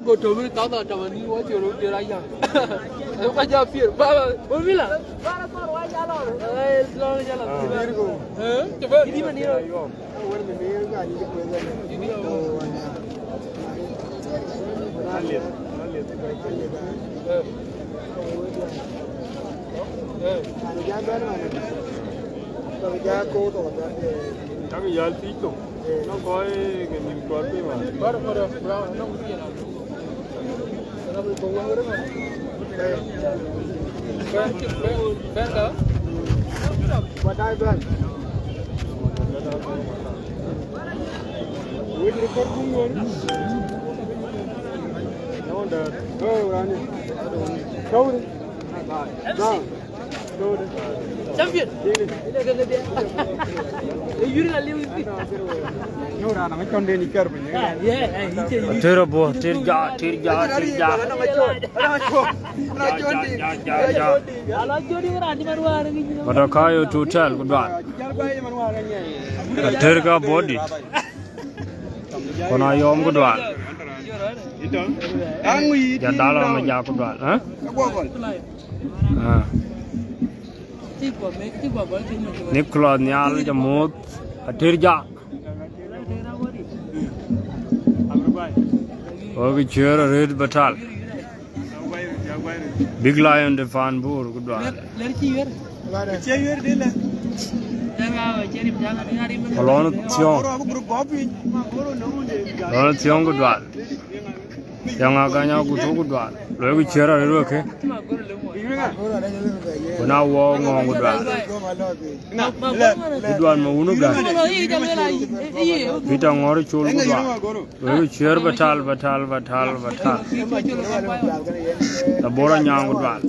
Go to me, Tata, Tamani, what you wrote there. I what you feel? Baba, Bovilla. Even here. Nó có cái niềm tuấn đi mà. Nó không biết gì nào. Nó bị bùng quá đấy mà. Bên đó. Và đây bên. Ui đi con cũng luôn. Nó đợt. Ra đi. Đâu đi. Đó. Đâu đi. Champion. Đi đi. Yuri là liu. Nó ra nó con đi cơ mình. Ater bo, Ater ja. Pada kayo total kudwan. Ater ka body. Kona yom kudwan. Ya dala ma ja kudwan, ha? Nicola nyal jamot Ater ja. Okay, chair red batal. Big lion de fan bur kudwan. Alon tiong kudwan. Yang agaknya kudu kudwan. Lalu chair red oke. Kena wong ngong kudwan. Kudwan mau unu dah. Kita ngori chul kudwan. Lalu chair batal. Tabora nyang kudwan.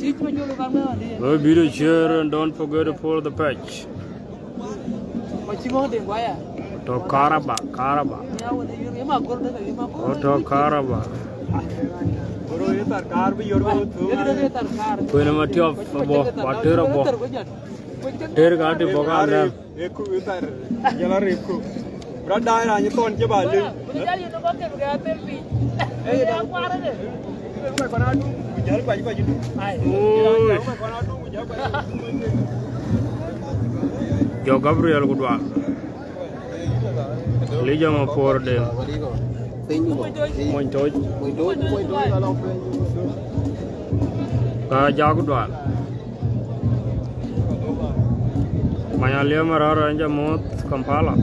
Lalu video share and don't forget to follow the page. To Karaba. To Karaba. Kau nama tiap boh, Ater boh. Ater kati boga anda. Eku utar, jalan eku. Berada hanya tuan coba lu. Yo Gabriel kudwa. Lija ma for de. Moin toy. Ka jago dwal. Maya liya marara anja mot Kampala.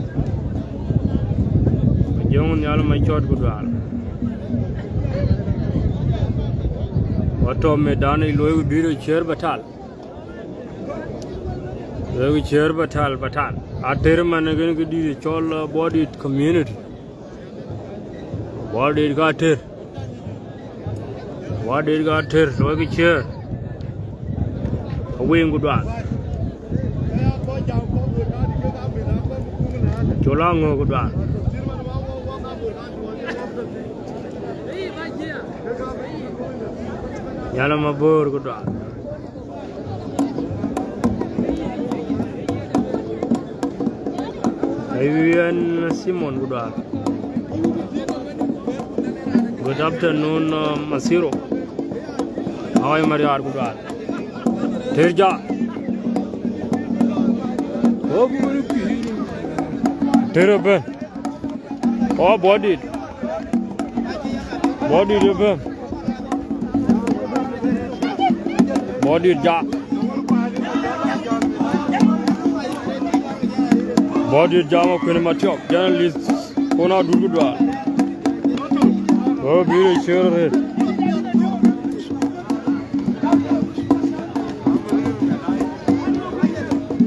Jong nyal mai chot kudwal. Wato medani loy biro chair batal. Loy chair batal. Ater managen ke di chol body community. What did got here? Look at here. A wing good one. Cholango good one. Yalamabur good one. Vivian Simon good one. Good afternoon, Masiro. How are you, Maria? Good one. Terja. Terrible. Oh, body. Ribbon. Body ja. Body jama kune matiok. Journalist. Kona good one. Oh, beauty, sure.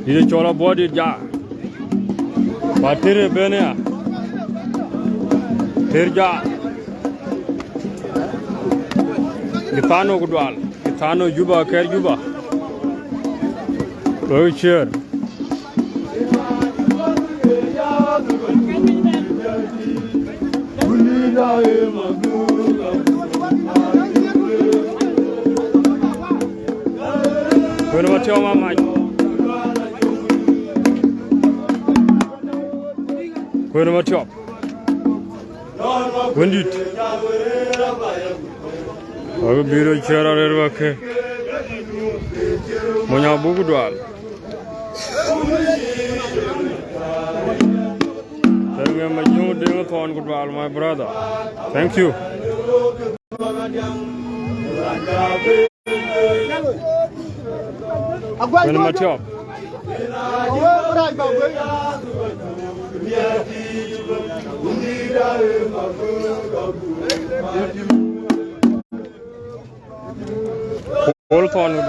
This is chola body ja. Batere bene. Terja. Kitano kudwal. Kitano juba ker juba. Oh, sure. Kau nak cakap apa? Kau nak cakap? Bandit. Ogo biro chera rerwake. Monya bugu dwal. Thank you, my young dingo thon good my brother. Thank you. When my job. All thon good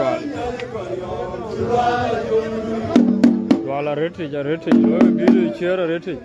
Dwala retreat, a retreat. Oh, beauty chair, a retreat.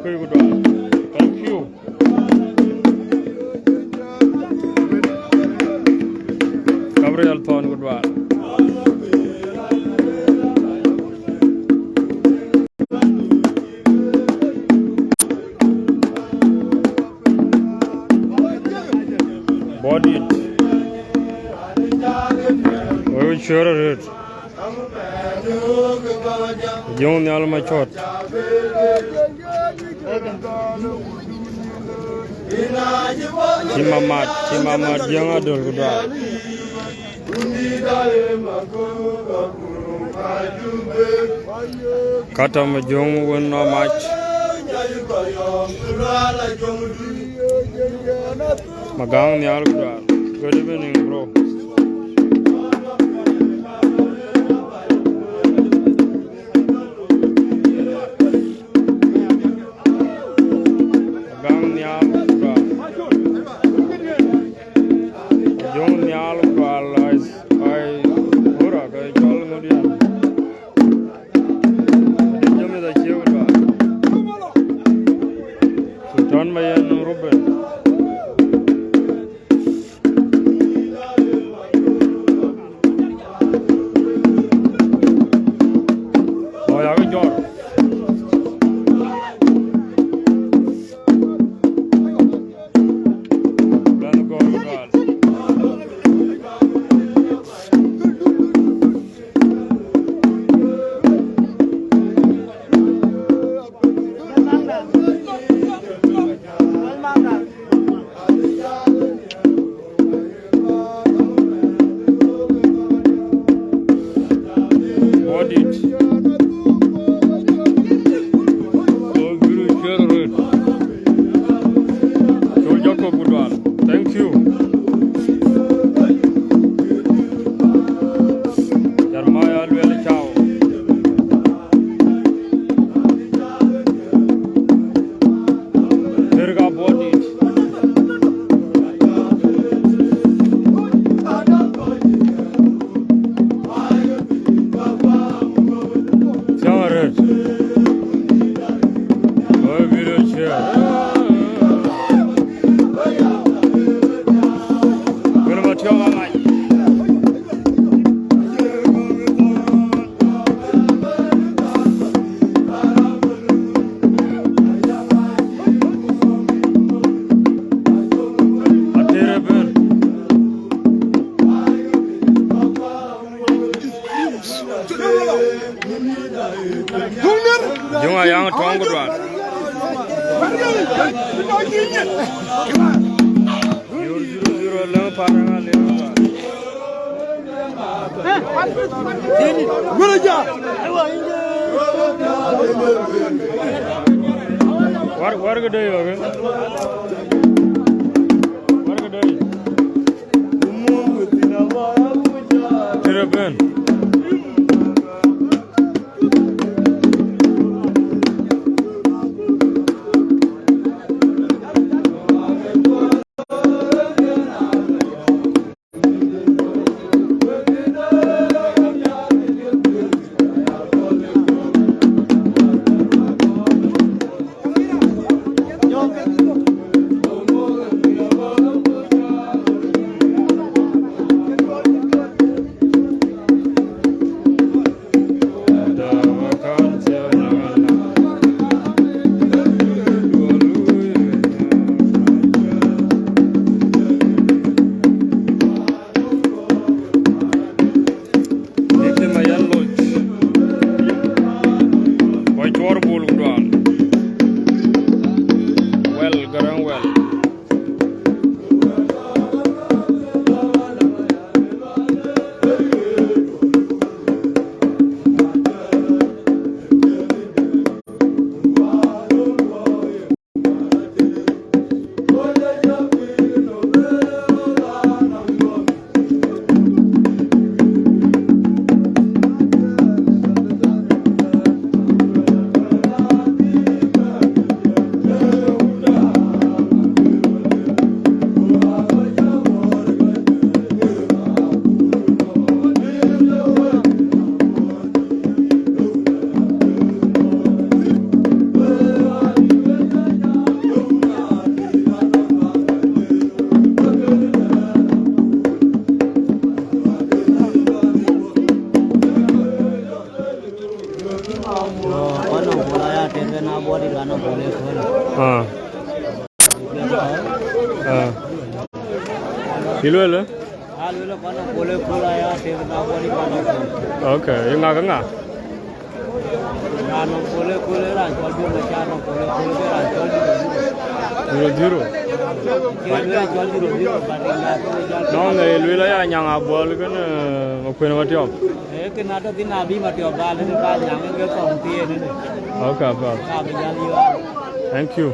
Thank you. Gabriel Thorn Goodwall. Aboudit. We will share it. Young Alma Chot. Chimamat yang adol kudal. Kata majong wena match. Magang ni al kudal. Good evening, bro. Thank you. Junga yang tong gudwan. Yur lang paranga le. Ini guraja. War gede yo kan. War gede. Tiraben. Chor bol gudwal. Well, garang well. Hilwele? Hilwele kana boleh pula ya tena body kana. Okay, yang ngagak ngah? Kana boleh rancol dia macam boleh rancol Zero. Hilwele rancol zero Nong hilwele ya yang abal kan makuin mati op. Kena ada di nabi mati op bal ni kan yang ke kompi ni. Okay, apa? Kami jadi. Thank you.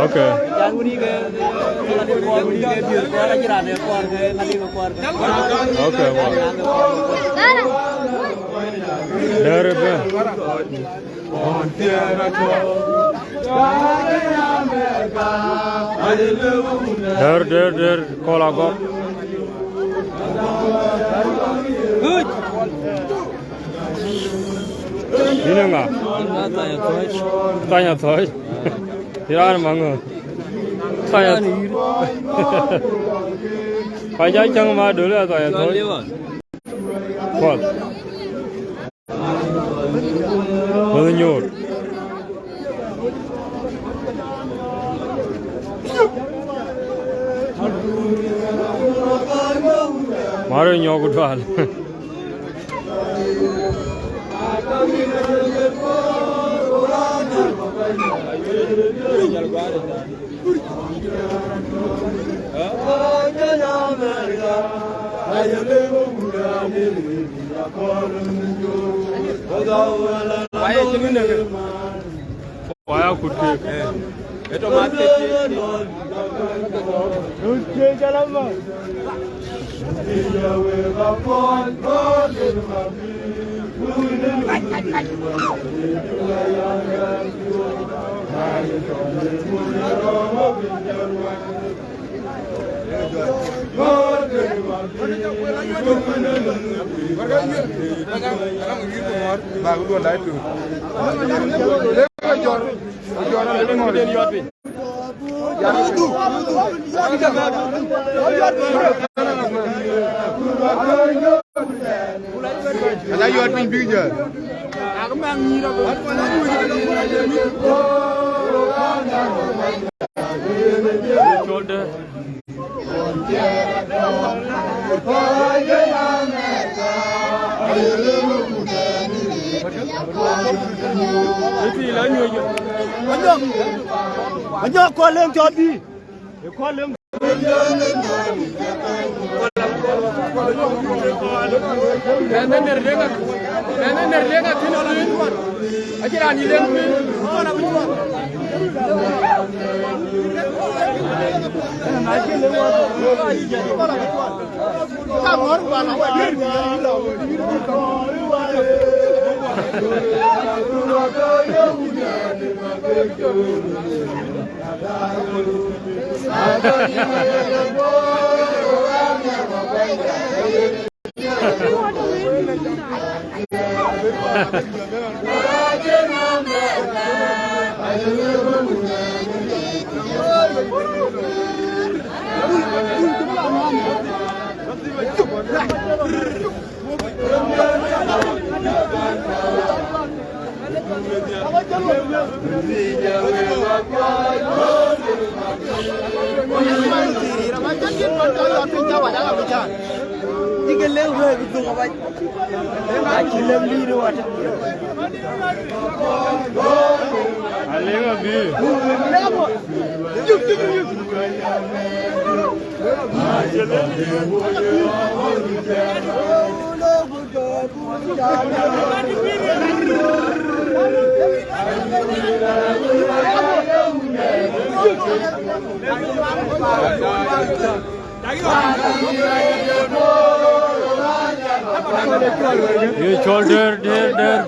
Okay. Jangan ni ke kalau dia buat ni ke biar kau aja rame kau ke nanti kau ke. Okay. Dari apa? Der call agak. Good. Ini enggak? Tanya thôi. Tidak mana. Tanya. Pajak jangan mah dulu ya tanya thôi. Kuat. Menyor. Mari nyokut bal. Waya kutte. Itu mati. Kutte jalan mah. Ada yuat pin biju. Aku mangi dah. Shoulder. Banyak kau lem jadi. Kau lem. Nene nerdenga kino lem. Ajaran ni lem. Kau nak buat. Kamar mana wadir. Jika lewat itu apa? Lewat Alenga bi. ये चल डर डर डर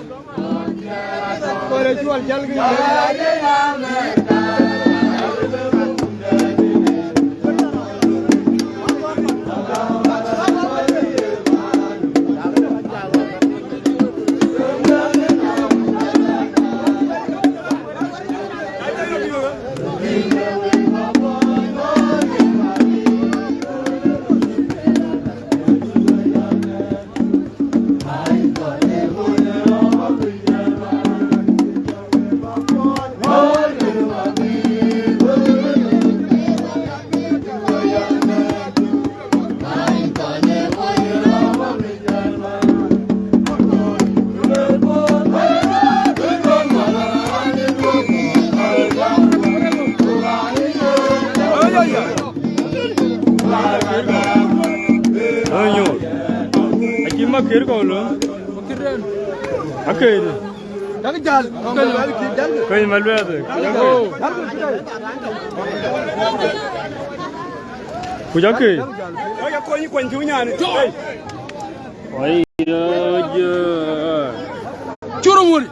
Makir kau lo, akhir. Jangan jal, Kau malu ada. Kujak ke? kau ni kuncinya ni. Oi raja. Curu muri.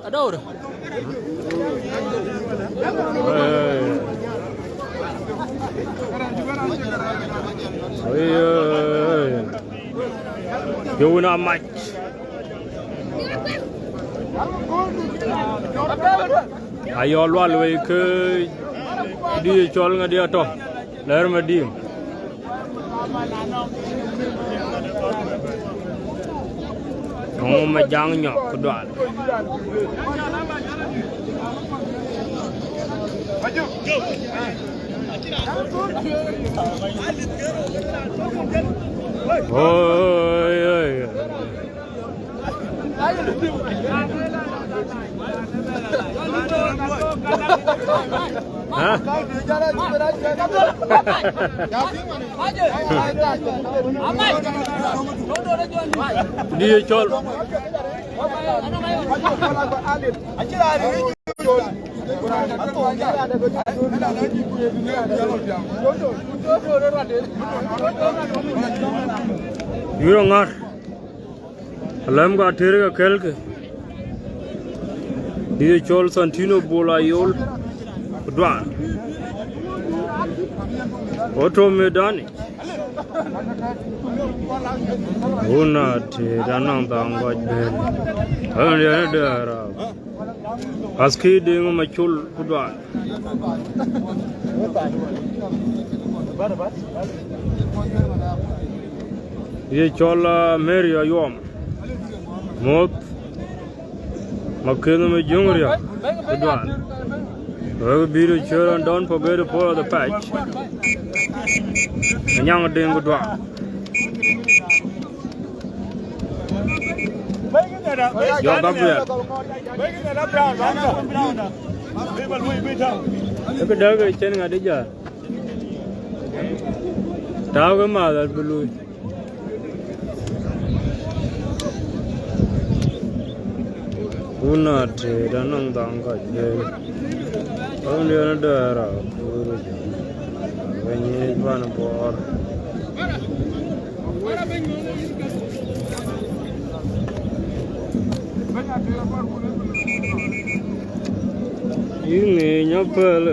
Ada orang. You not much. Ayo luar way ke dia col nggak dia toh, lahir madi. Oh majang nyok kedua. Oi oi. Hah? Dia col. Yurangar. Alam ka Ater ka kel ke. Dia col Santino bola yol. Dwan. Auto medani. Una te danang tangga bel. Dia ada. Aski dengan macul dwan. Dia col Mary ayom. Mot. Makin me jungria. Dwan. Begitu jalan don't forget to follow the patch. Yang deng dua. Yo Gabriel. Tapi dah ke ikan ada je. Tahu ke mana dulu? Una te danang tangga je. Orang dia ada arah, banyak mana bor. Ini nyapel.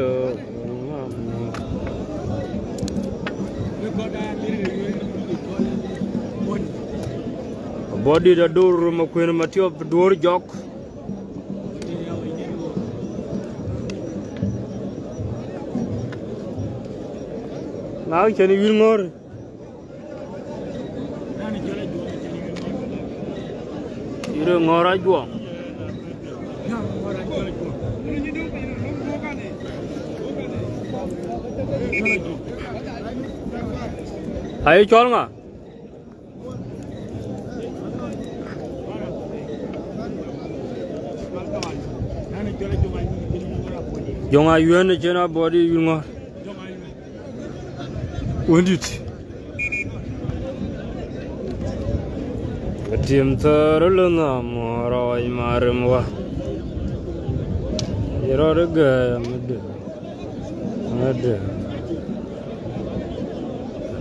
Body dah dur, makuin mati op dur jok. Now can you more? You're more right one. Are you calling? Jonga yuan chena body yunga. Undit. Tim tarulna moro imarumwa. Yeroga mad.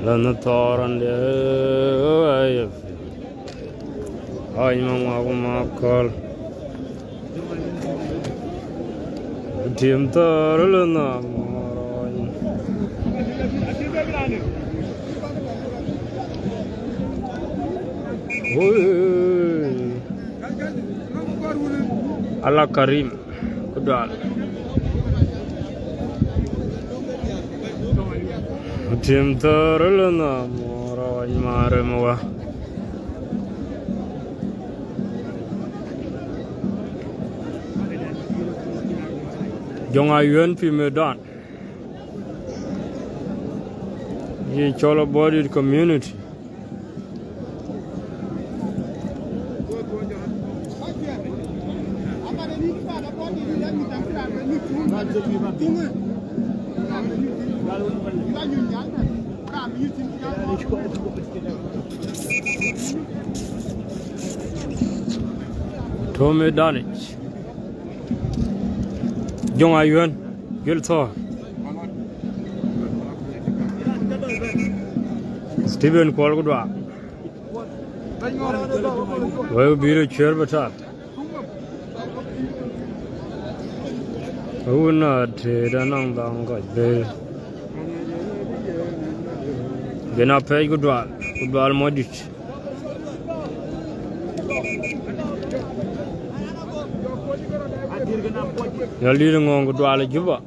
Lana toran de ayf. Ay mama call. Tim tarulna moro. Allah Karim kudal tim tarulna moro imarumwa. Jonga yuan pi medan ye chola body community Tome Danich Jonga yuan Gilthor Stephen Kolgudwa Will be the chair but up. Who not Danang Bang got there. Gena pay Gudwal Modich. You're leading on Gudwala Juba.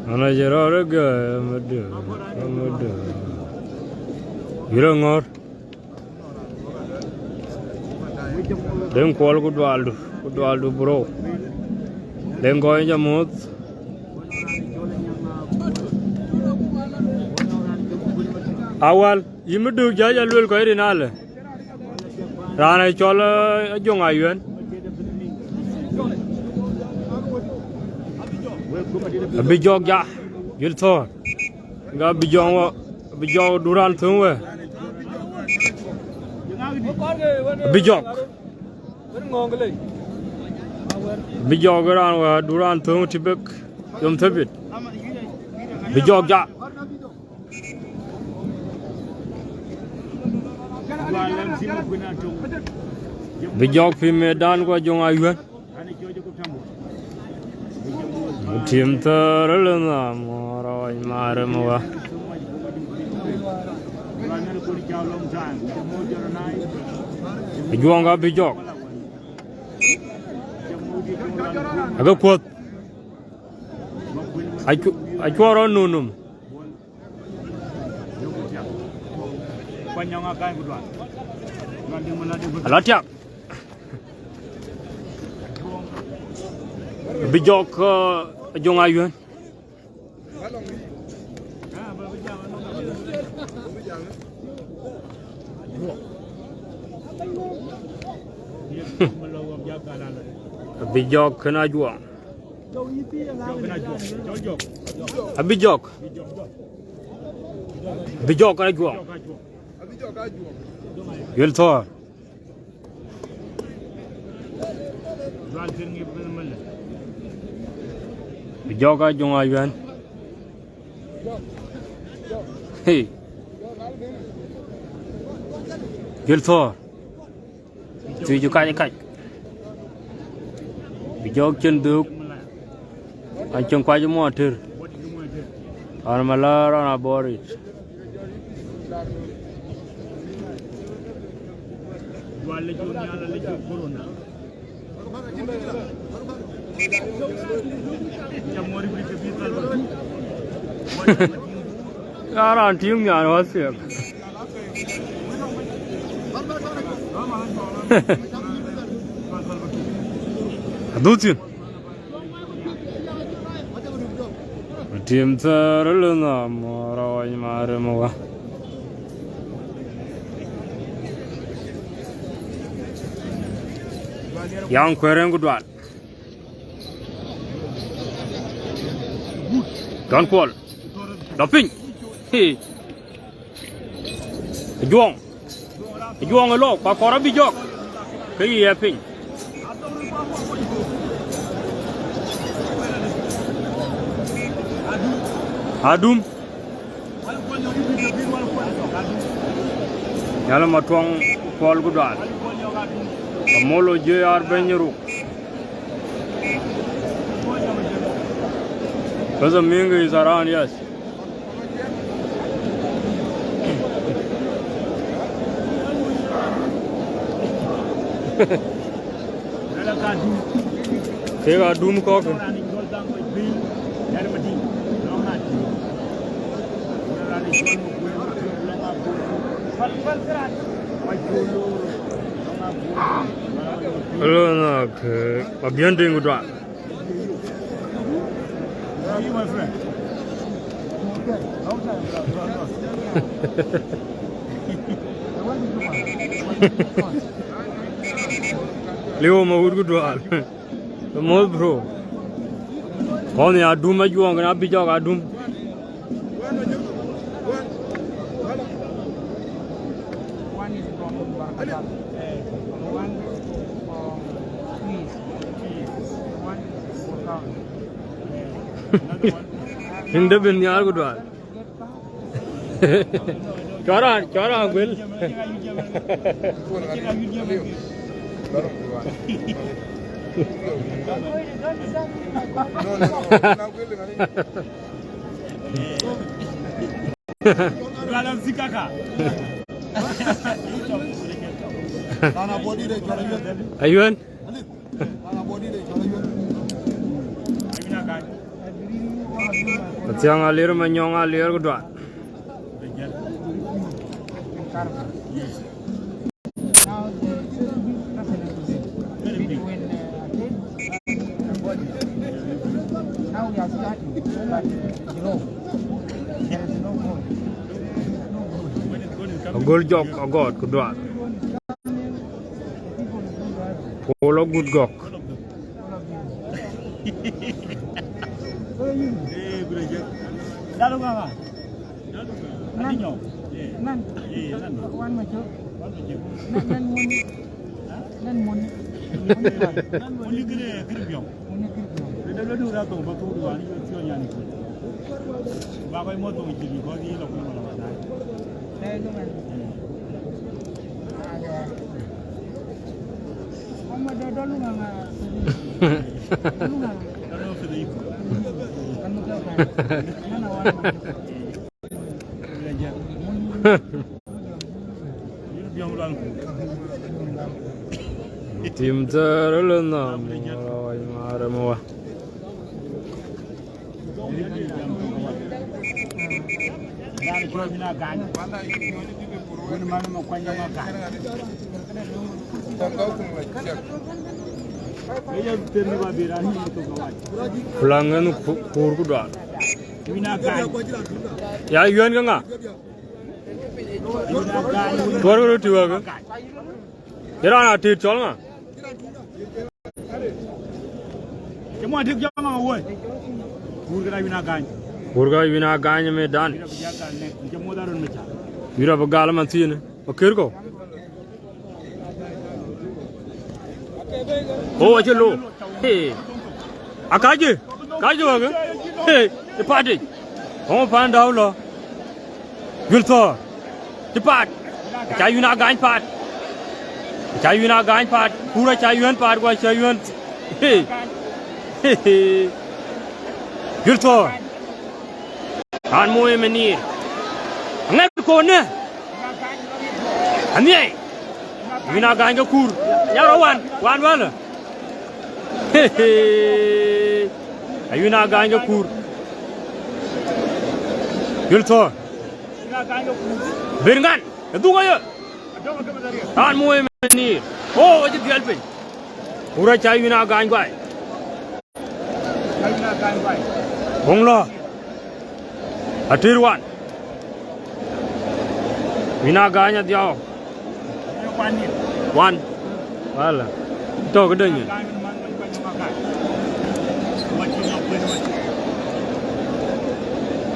And I get out a guy, you don't know. Then call Gudwaldo bro. Then go in your mouth. Awal, you may do Jaja will go in all. Rana Chola Jong Ayuan. A big jog, ya. You'll thought. Got Bijong Duran Thunwe. A big jog. Big jog around Duran Thun Tibuk. Yum Tibit. Big jog, ya. Big jog fi medan ko Jong Ayuan. Tim tarulna moro imarumwa. Juanga bijok. Aga kuat. Aku orang nunum. Alatiak. Bijok Jong Ayuan. Bijok kena juang. Bijok. Bijok kena juang. Yel Thor. Bijok Jong Ayuan. Hey. Yel Thor. Tuy ju kai kai. Bijok chân được. Anh chân quay cho mua Ater. Anh mà la ra Aboudit. Yaran tiếng nhà nó xỉa. Adutin. Tim tarulna moro imarumwa. yang kweren gudwal Don Paul Doping he Juang lo pa kora bi jok ke ye ping Adum Yala matwang Paul gudwal Kamolo JR Benyeru Because the Minga is around, yes. Take a doom coffee. Hello, a bien doing good one. How are you, my friend? Leo ma would good one. The most bro. Only I do my you on a bit of I do. One is from Barcelona. One from Greece. In the Binyar good one. Chara, Will. Ayun. Tiang alir menyong alir kedua. Now we are starting, but you know, there is no goal. Gol jok agot kedua. Polo good gok. Lalu apa? Nan, wan macam, nan mun. Muni kira biang. Kita belajar dulu tu, betul dulu ani cuci ni. Bagai motor itu juga ni lalu mana mana. Saya tu kan. Kamu dah dulu mana? Dulu mana? Dulu sedih. Kamu kau kan? Mana wan? Belajar. Ini biang ulang. Tim terlena marawai maramuah. Dari kau bina kan? Mana mana mau kau jangan kan? Ia terima berani itu kawan. Pulangan kur kuda. Bina kan? Ya yuan kan nggak? Bina kan? Tuar kuda tiwa kan? Kira nak tir col nggak? Cuma ada jam apa woi? Burger bina kan? Burga bina ganya medan. Cuma darun macam. Mira begal manti ne. Okir ko. Oh aja lo. Hey. Akaje. Kaje wa kan? Hey, cepat deh. Kamu pandau lo. Gulto. Cepat. Cayu nak gany pat. Cayu nak gany pat. Pura cayuan pat gua cayuan. Hey. Hey. Gulto. Han moe menir. Ngat ko ne. Ani. Wina gany ga kur. Ya wan wala. Hehe. Ayuna gany ga kur. Gulto. Beringan. Itu kaya. Han moe menir. Oh, aja dialpe. Pura cayuna gany gay. Bonglo. Atirwan. Wina ganya dia. Wan. Wala. Talk again.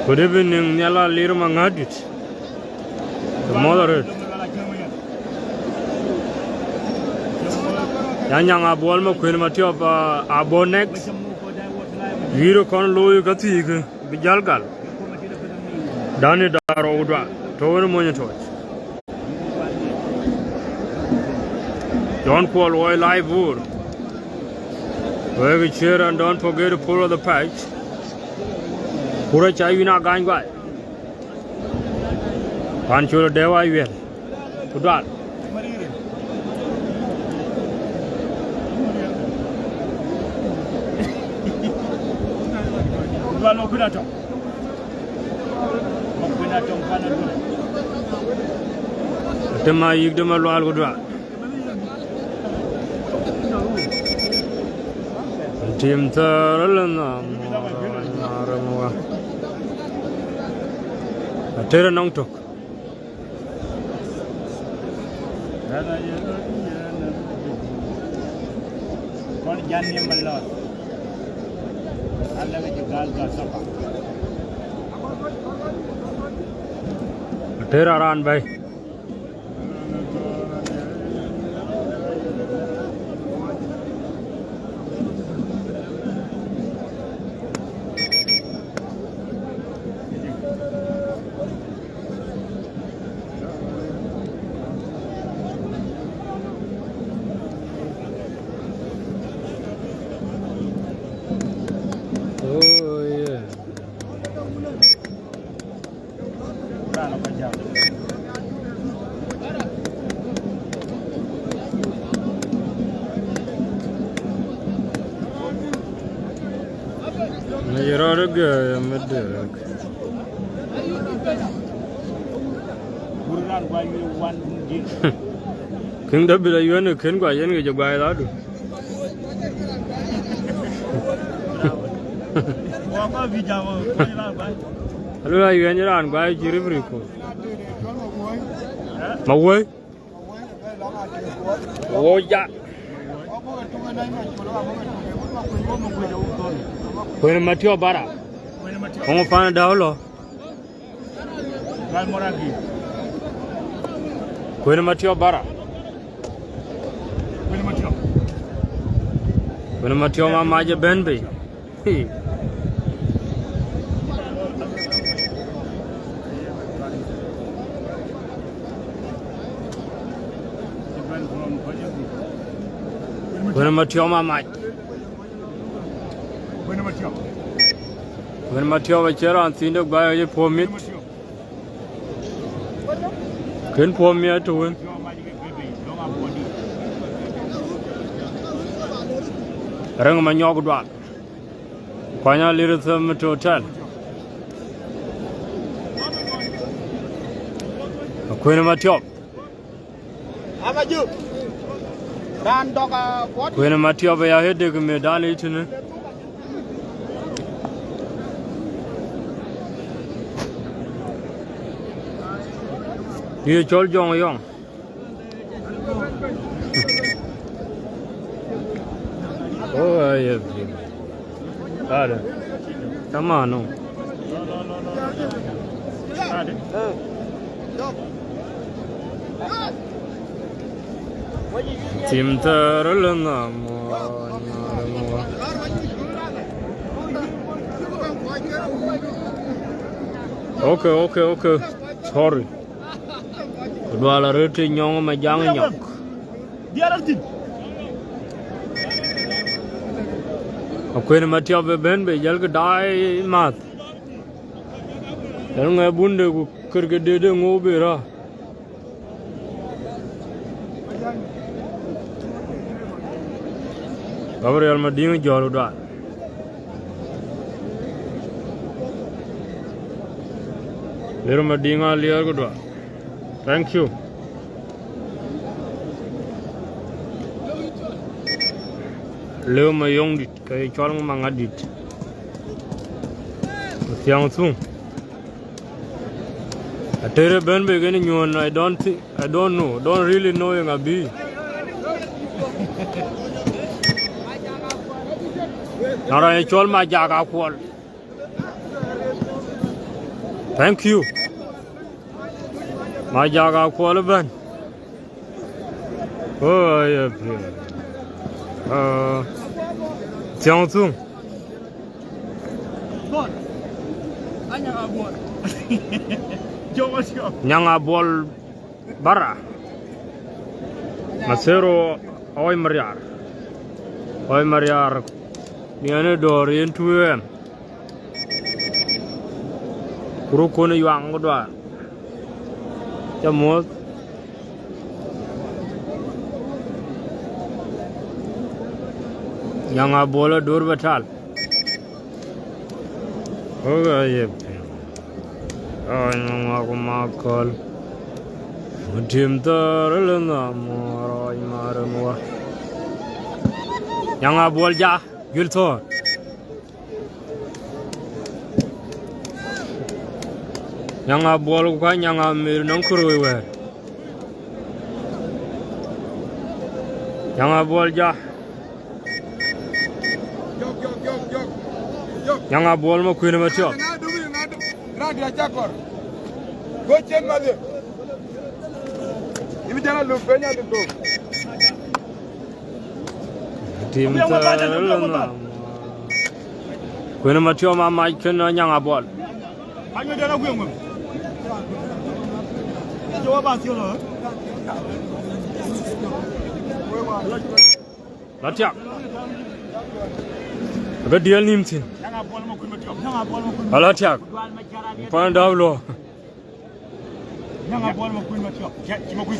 Good evening, Nella Lirum Mangadit. The moderate. Yang Abualma Queen Matio Abonex. Viro con Louis Gatig, Bijalgal. Danny Daroda, Tower Monitor. Don't call oil live wood. Where we cheer and don't forget to pull the patch. Pura Chayuna Gangway. Pancho Deva will. To that. Tema Yigdama Lualgudra. Team Taralana Ater Nongtok. Ater Aran by King W. You and King Guayan with your guy. Hello, you and your aunt by Jiribrico. My way? Oh, yeah. When Mateo Bara. Come find out. When Mateo Bara. When Mateo Mamaja Benby. When Mateo Mamaj. When Mateo Vachera and Thindo by a poor meat. Can pour me to win. Rangamanyogudwa. Quina little them to hotel. A Queen of Mateo. How about you? Queen of Mateo by a head, they can be done eating. You told John Young. Oh, I have been. Come on, no. Team Taralana. Okay. Sorry. Dwala rete nyong ma jang nyok. Akwene Mateo be ben be jal ga dai mat. Dal nga bunde ku kerge dede ngobe ra. Gabriel madinga jolu da. Lero madinga liar ko da. Thank you. Leo ma yong dit kay cholong mga dit. Tiang sung. Ater ben be gani nyon I don't really know yung abi. Nara chol ma jaga kwal. Thank you. Ma jaga kwal ban. Oh yeah. Tiang tung. Nyanga bol bara. Masero oi mariar. Oi mariar. Niane dor yentuem. Kuru kone yuang godwa. Jamot. Nyanga bola dor batal. Oh yeah. Oh, nyanga kumakal. Mutim taralena morai maramwa. Nyanga bolja gilto. Nyanga bol kwa nyanga mir nongkruwe. Nyanga bolja. Nyanga bol mo kuina matyo. Radio Jakor. Go chen mother. If you don't look, when you go. Tim taralena. Kuina matyo ma mai kena nyanga bol. Anh đưa nó quyền mình. Cho bao nhiêu rồi? Latiak. Aga deal nimtin. Latiak. Pan davlo.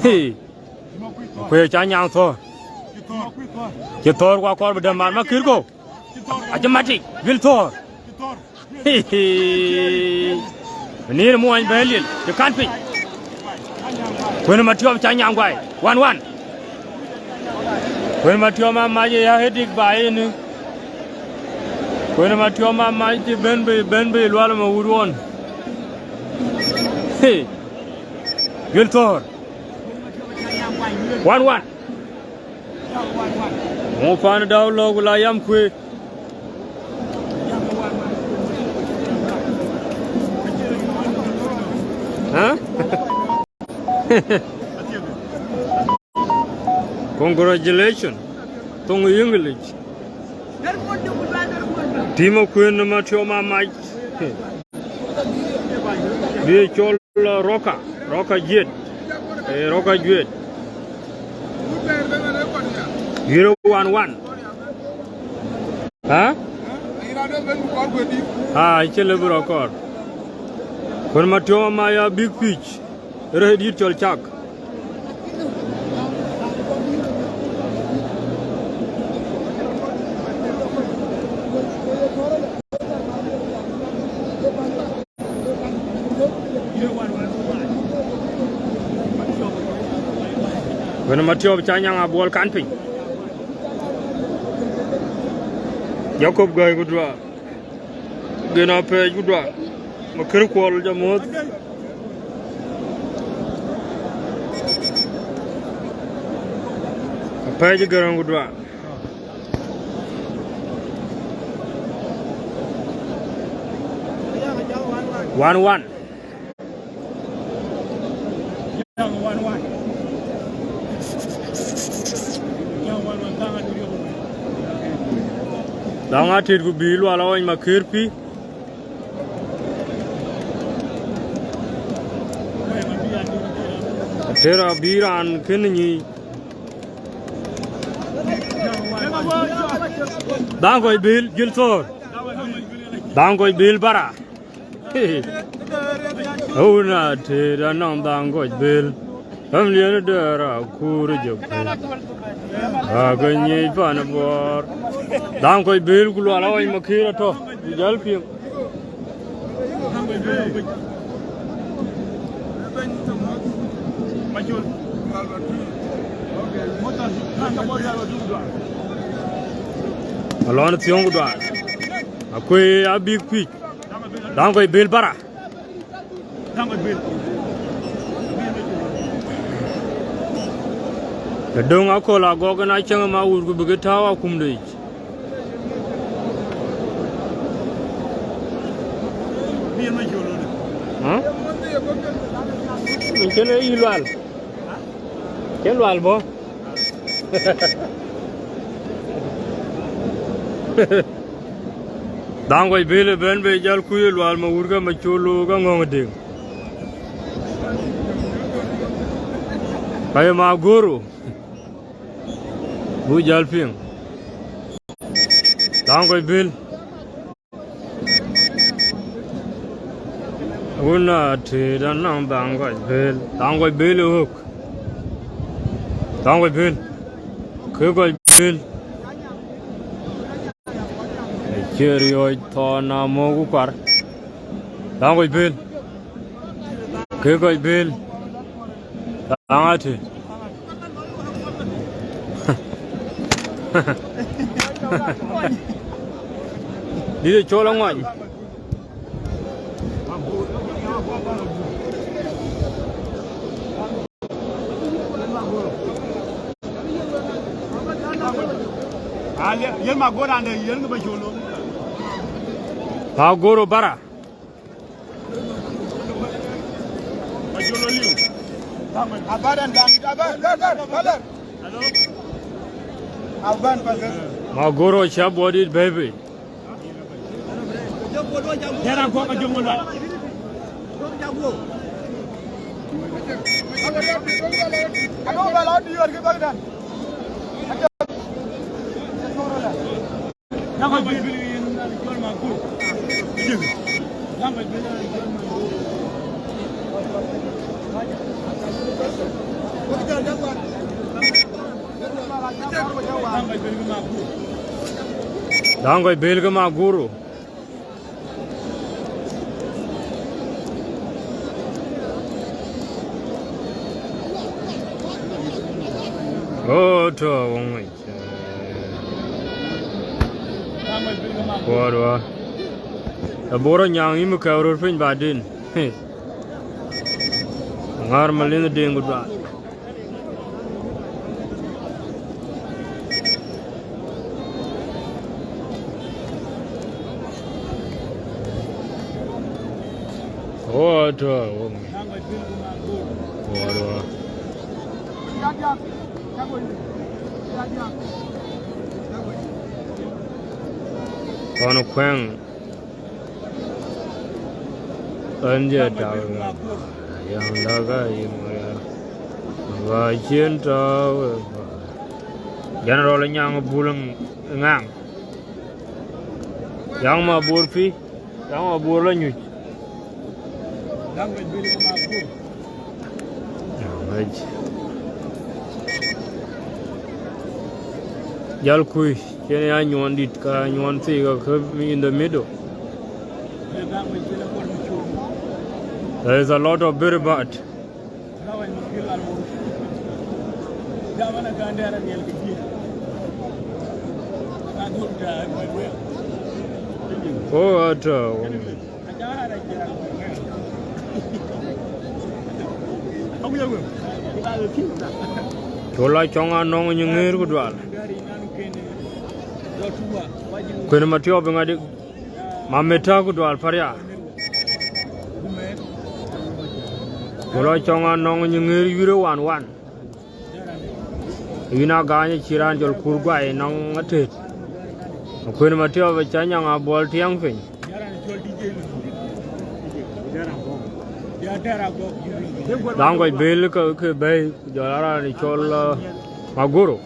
Hey. Kwe cha nyang tho. Che thor qua kor bedam ma kirgo. Ajamati vil thor. Ni mo an belil. You can't pick. When matio cha nyang gwai. 1-1. When matio ma ya hedik bai ni. When matio ma ti benbe lwala ma wudwon. Hey. Giltor. 1-1. Mo pan daw lo gula yam kwe. Huh? Congratulations. Tongue English. Timo Queen Machoma Mike. Be chol Roca Jet. Roca Jet. 0-1-1. Huh? It's a level record. When Mateo Maya big pitch, ready to chuck. When Mateo Chanyang a ball camping. Jacob Guy good draw. Get up a good draw. Makir kwal jamot. Page garang gudwa. One. Danga tit gu bilu ala wan makirpi. Tera biran kenni. Dangoy bil giltor. Dangoy bil bara. Ona tera nang dangoy bil. Family dera kurjo. Aganye panabor. Dangoy bil gulu ala wan makira to. Jalpi. Alon tiong dwa. Akwe a big pitch. Dangoy bil bara. Dangoy bil. Kedong akola gogan a changa ma urgu bigetawa kumdei. Kene ilwal. Ken lwal bo. Dango bele ben be jal kuye lwal ma wurga ma cholo ga ngong ding. Kaya ma goro. Bu jal ping. Dango bel. Una te dan nang dango bel. Dango bel hook. Dango bel. Kego bel. Cheri oi thona mogu kwar. Dango bel. Kego bel. Dangate. Đi cho nó ngoại. Yel ma gora ande yel nga ba cholo. Ha goro bara. Ba cholo liu. Abadan dan aban. Hello. Aban pasal. Ma goro cha body baby. Tera ko ka jongo la. Ako bala di war ke bagdan. Dango bil yen na jol ma ko. Dango bil jol ma ko. Dango bel ga ma goro. Oh to wong. What? The Bora Yang Imu Kaur Fin Badin. Normal in the day good run. What? Kono kweng anje taw yang laga imaya wa chen taw general nyang bulang ngang yang ma burfi yang ma burla nyu Dango bil ma ko. Jal kui kene ya nyon dit ka nyon ti ga in the middle. There is a lot of berry bat. Oh, Ater. Chola chonga nong nyengir kudwal. Kene matio bengadi mameta kudwal paria. Chola chonga nong nyengir yure wan. Ina ganya chiran jol kurgwa e nong atet. Kene matio bechanya ngabol tiang fin. Dango bel ke bay jolara ni chol magoro.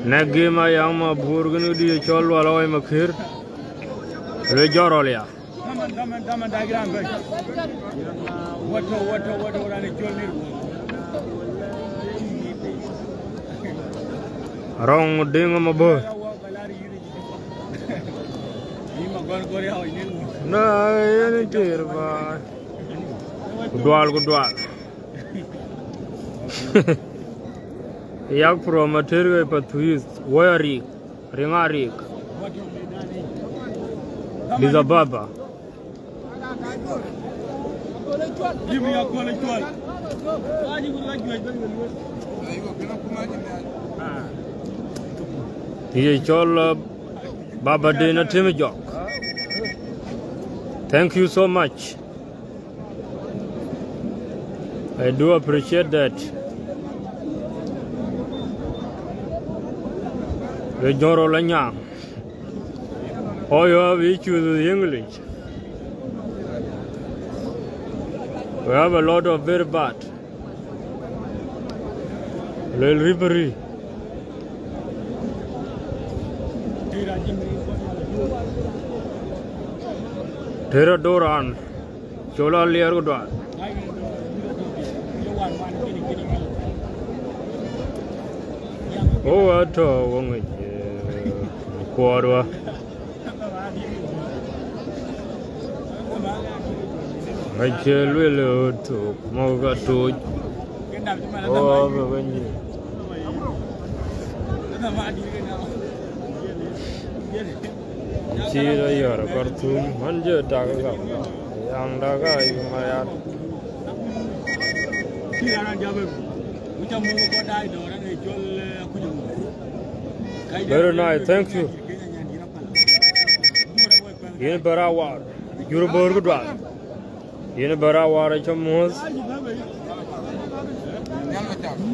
Nagima yang ma burgunu di chol wala way makhir. Le jorolia. Daman diagram bay. Wato wala ni chol ni. Rong ding ma bo. Na yani terba. Gudwal. Yak promoter ga pathuis wayari ringarik. Liza baba. Give me a call. Ye chol baba dena timjok. Thank you so much. I do appreciate that. The Joro Lanyang. All you have issues with English. We have a lot of very bad. Little Ribery. Terra Doran. Chola Liarudwa. Oh, Ater, Wong. Quadra. I tell you to Moga to Chira, you are a cartoon, 100 Daga, young Daga, you very nice, thank you. In Barawar, you're a burger. In a Barawar, it's a moose.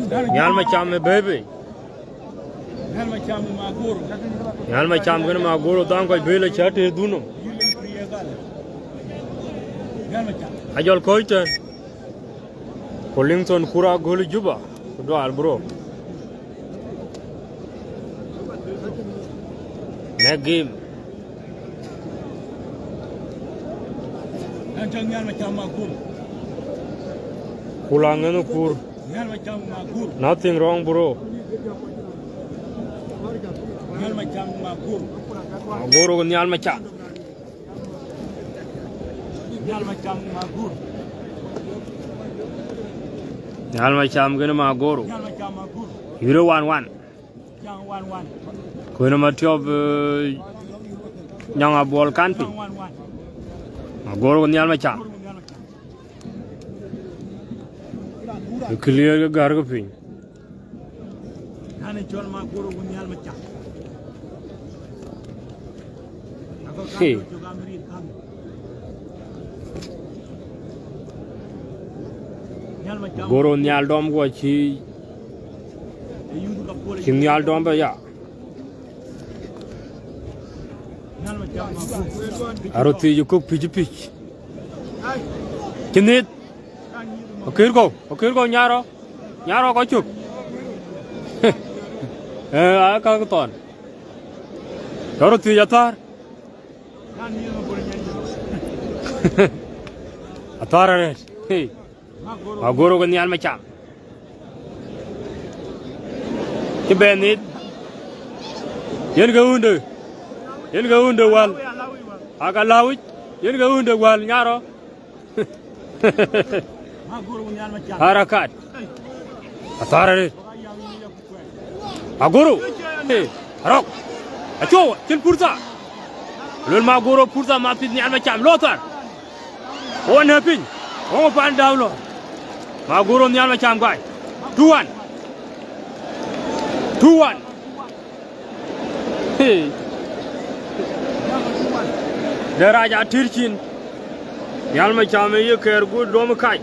Yalma Cham, baby. Yalma Cham, going to go down by Village at Duno. I just call it Collington Kura Goli Juba. Do Albro. Next game. Kulangan nothing wrong, bro. Guru Nyal Macha. Nyal Macha, I'm gonna Magoro. You don't want one. Kuna Matiob Young Abol Canpi. Magoro Nyal Macha. You clear the Gargopi. Hey. Goro Nyal Dom Guachi Nyal Domba ya. Aroti you cook pitch. Can it? Okay, go Nyaro. Nyaro got you. I can't go on. Aroti Ater. Ater, hey. Agoro con Nyal Macha. Cái bên nít. Yên go under wall. Aga lawit. Yên go under wall Nyaro. Harakat. Ater. Agoro. Hey. Rock. Acho, kin pursa. Lol Magoro pursa ma pit Nyal Macha lotar. On happen. On pan down. Magoro Nyal Macha guy. 2-1. 2-1. Hey. The Raja Tirchin. Nyal Macha me you care good dom kite.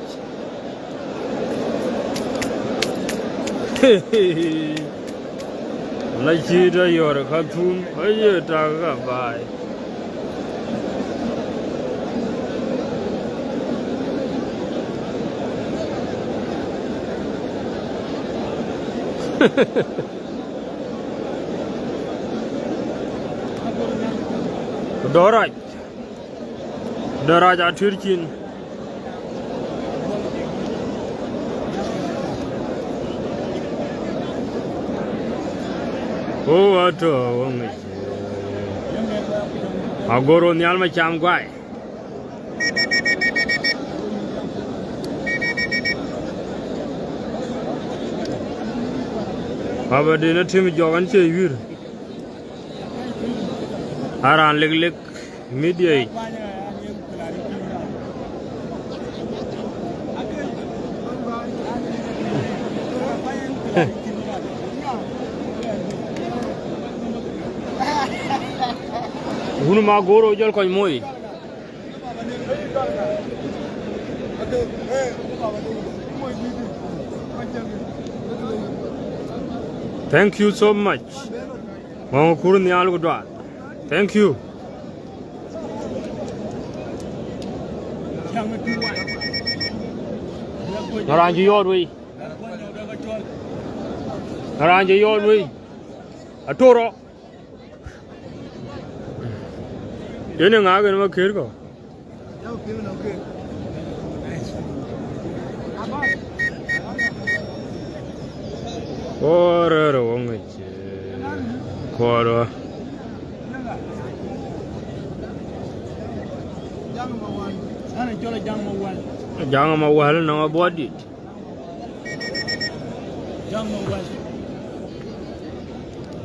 Hey. Like you're a cartoon. Are you talking about? Doraj. Daraja Turkin. Oh, Ater. Agoro Nyal Macha guy. Aboudit na team jogan che wir. Aran leg media yi. Hunu Magoro jël koy moy. Thank you so much. Mau kurun ni alu kedua. Thank you. Naranji yodwi. Naranji yodwi. Atoro. Ini ngagen ma kir ko. Ora wonge. Koro. Jangan mau hal nang Aboudit.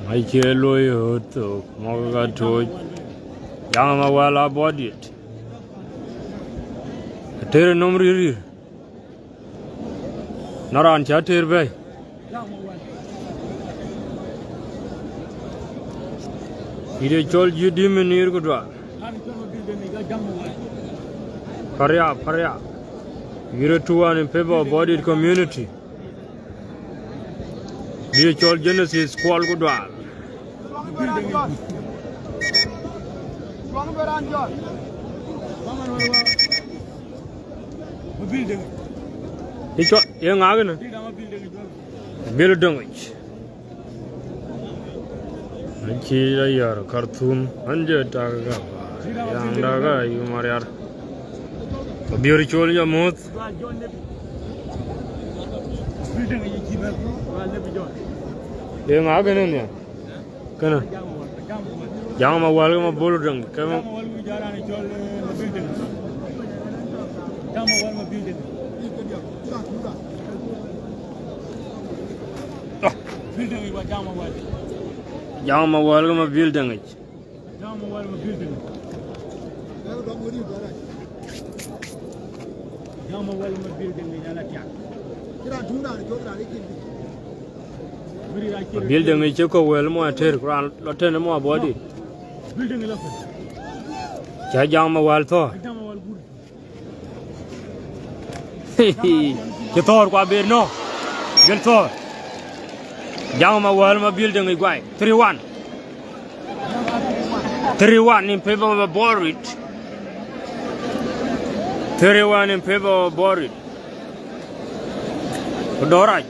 Ai chelo yo to moga to. Jangan mau hal Aboudit. Ater nomri. Naran cha ater bay. Ide chol judi menir ko dwa. Karya. You're one in favor of Aboudit community. Ide chol Genesis squall ko dwa. Icho yang agen. Building which. Chira yar Khartoum anje taga yang daga yumar yar biori chol ya mot yang agen ne kana yang ma wal ma bolu dang kam Jangan mau warga mau building aja. Jangan mau warga mau building. Jangan mau warga mau building ni jalan tiang. Building ni cukup well mau Ater, kurang loten mau Aboudit. Building ni apa? Jangan mau wal tu. Jangan mau wal bur. Kita orang berno, kita. Jangan mau wal mau building ni guai. 3-1 in favor of Aboudit. 3-1 in favor of Aboudit. Doraj.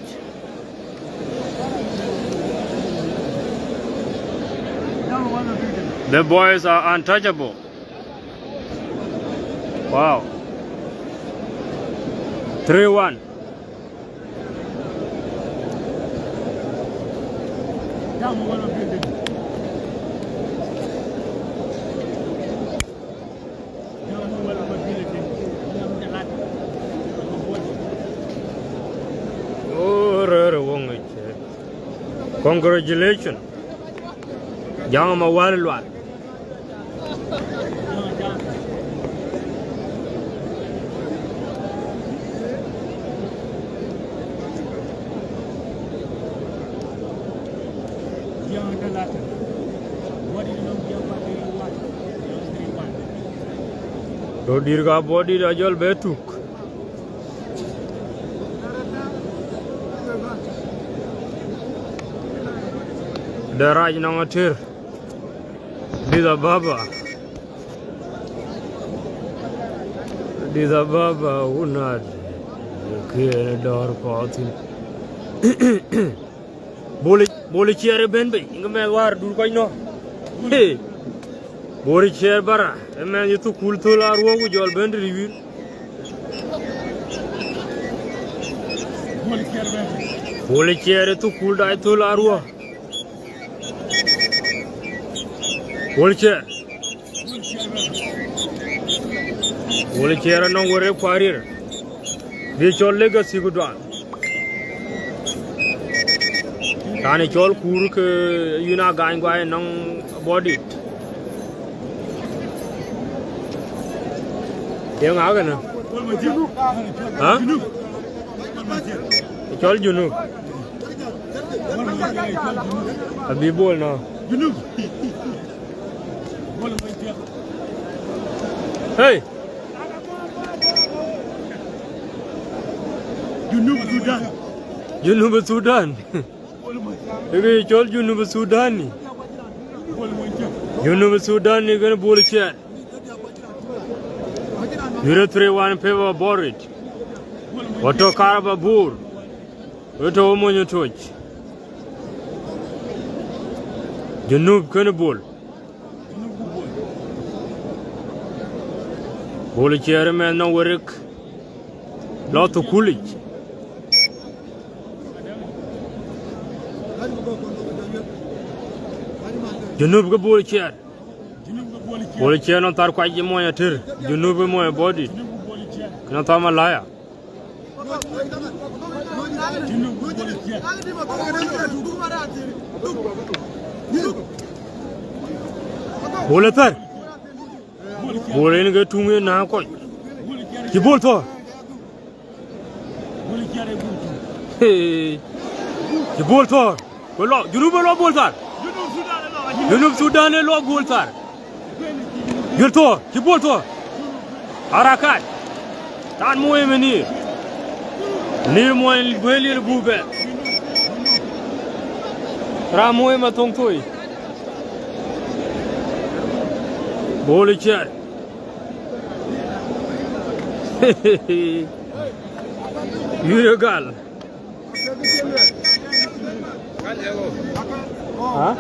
The boys are untouchable. Wow. 3-1. Congratulations. Jangan mau wal-wal. Do dirga Aboudit ajol betuk. Daraj nang Ater. Diza baba unad. Kene dar patin. Boleh chere ben bay. Inga me war dur koy no. Hey. Boleh chere bara. Emen itu kul thola ruwa ko jol ben review. Boleh chere tu kul dai thola ruwa. Wheelchair no worry quarrier. They chol legacy good one. Tani chol kuruk yuna gang guy nong Aboudit. Yang aga na? Huh? Chol junub. Abi bol na. Junub. Hey. Junub Sudan. Ege chol Junub Sudan ni. Junub Sudan ni gonna bullshit. You're 3-1 favor of Aboudit. Wato Karaba Bur. Wato Omonyo Touch. Junub gonna bull. Bullshit man no work. Lot of coolage. Junub ga bullshit. Bullshit no tar kwa mo Ater. Junub mo Aboudit. Kana ta malaya. Bolatar. Bolen ga tunge na ko. Ki bolto. Hey. Ki bolto. Bolo, Junub lo boltar. Junub Sudan lo boltar. Gilto, ki bolto. Harakat. Tan muhim ni. Ni moy beli bube. Ra muhim tong toy. Boli chat. You gal. Huh?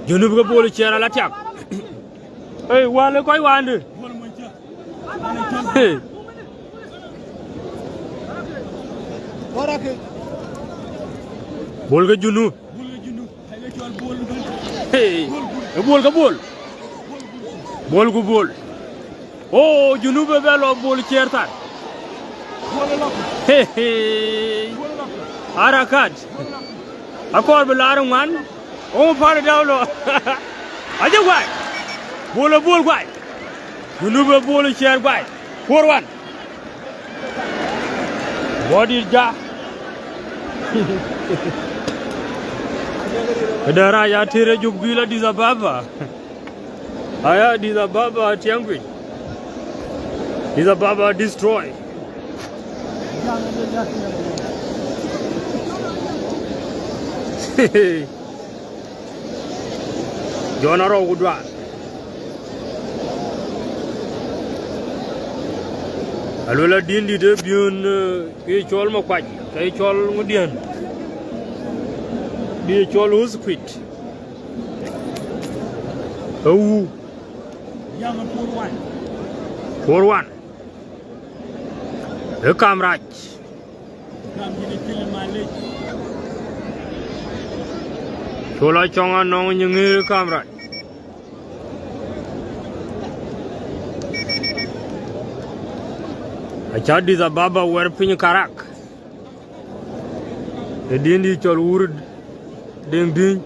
Junub ga bolu ci la tiak. Hey, wala koy wande. Hey. Bol ga Junub. Hey, bol ga bol. Bol gu bol. Oh, Junub be lo bol certan. Hey, hey. Harakat. Akor be larang man. Oh, far dawlo. Aja gwai. Bol gwai. Junub be bol cer gwai. 4-1. Body ja. Kedara ya Ater juk bila Addis Ababa. Aya Addis Ababa tiangwi. Addis Ababa destroy. Jona ro gudwa. Alola dindi de biun ke chol ma kwaj, ke chol ngudian. Bi chol us quit. Oh. Yang 4-1. 4-1. E kamraj. Kam gini kile malek. Chola chonga nong nyengir kamraj. Addis Ababa wer piny karak. E dindi chol ur deng ding.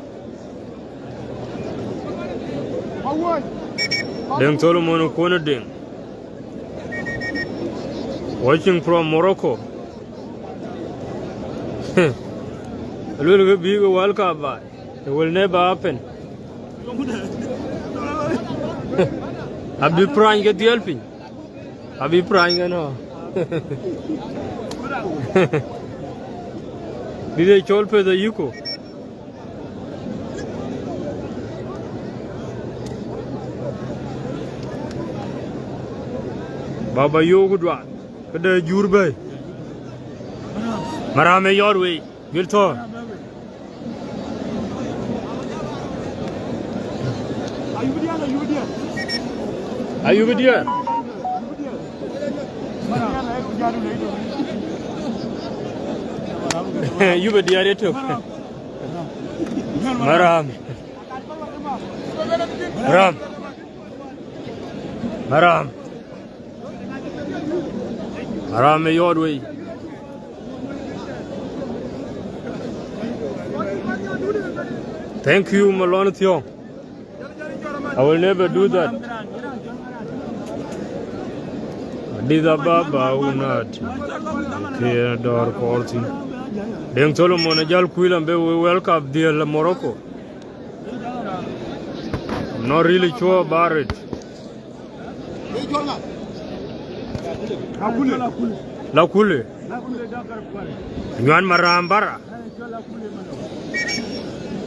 Deng Solomon kona deng. Watching from Morocco. A little big World Cup, but it will never happen. I'll be praying get the helping. I'll be praying, you know. Did they chol pe the yuko? Baba yogudwa. Kada jurbe. Marame yorwe. Gilto. Are you with you? You be there too. Maram. Maram your way. Thank you, Malone Thiong. I will never do that. Dida baba unat. Kaya door porting. Deng Solomon ajal kuilam be we welcome the Morocco. I'm not really sure about it. La kule. Nyuan marambara.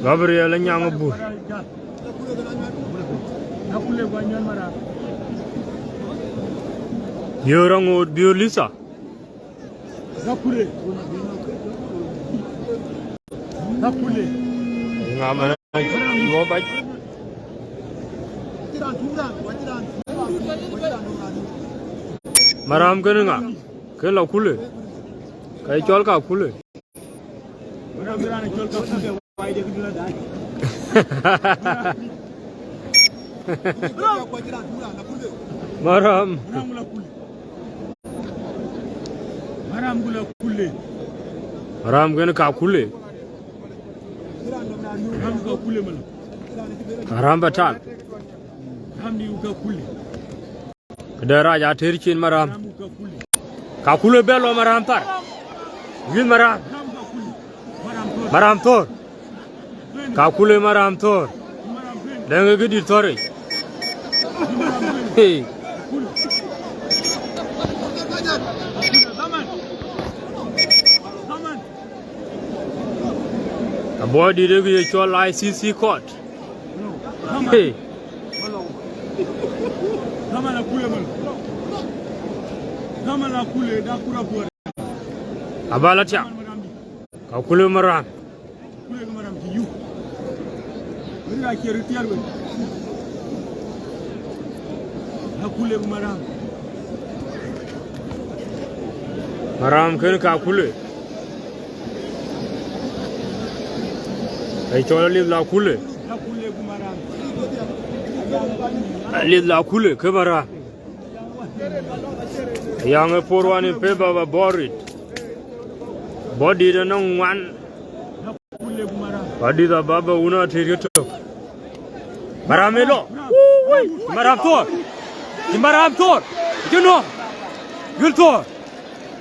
Gabriel nyangabu. Yorang od biolisa. Ngamana yo ba. Maram ke nga. Ke la kule. Kai chol ka kule. Maram. Maram gana ka kule. Maram batal. Kedara ya tercin maram. Ka kule belo maram tar. Gil maram. Maram tor. Ka kule maram tor. Denga gidi tori. Hey. A boy did a virtual ICC court. Hey. Abalatia. Kakule maram. Maram ken kakule. Ay chola live la kule. Live la kule ke maram. Yang porwan in paper of borit. Body the nong one. Body the baba una tirito. Maramelo. Maramtor. Maramtor. You know. You'll talk.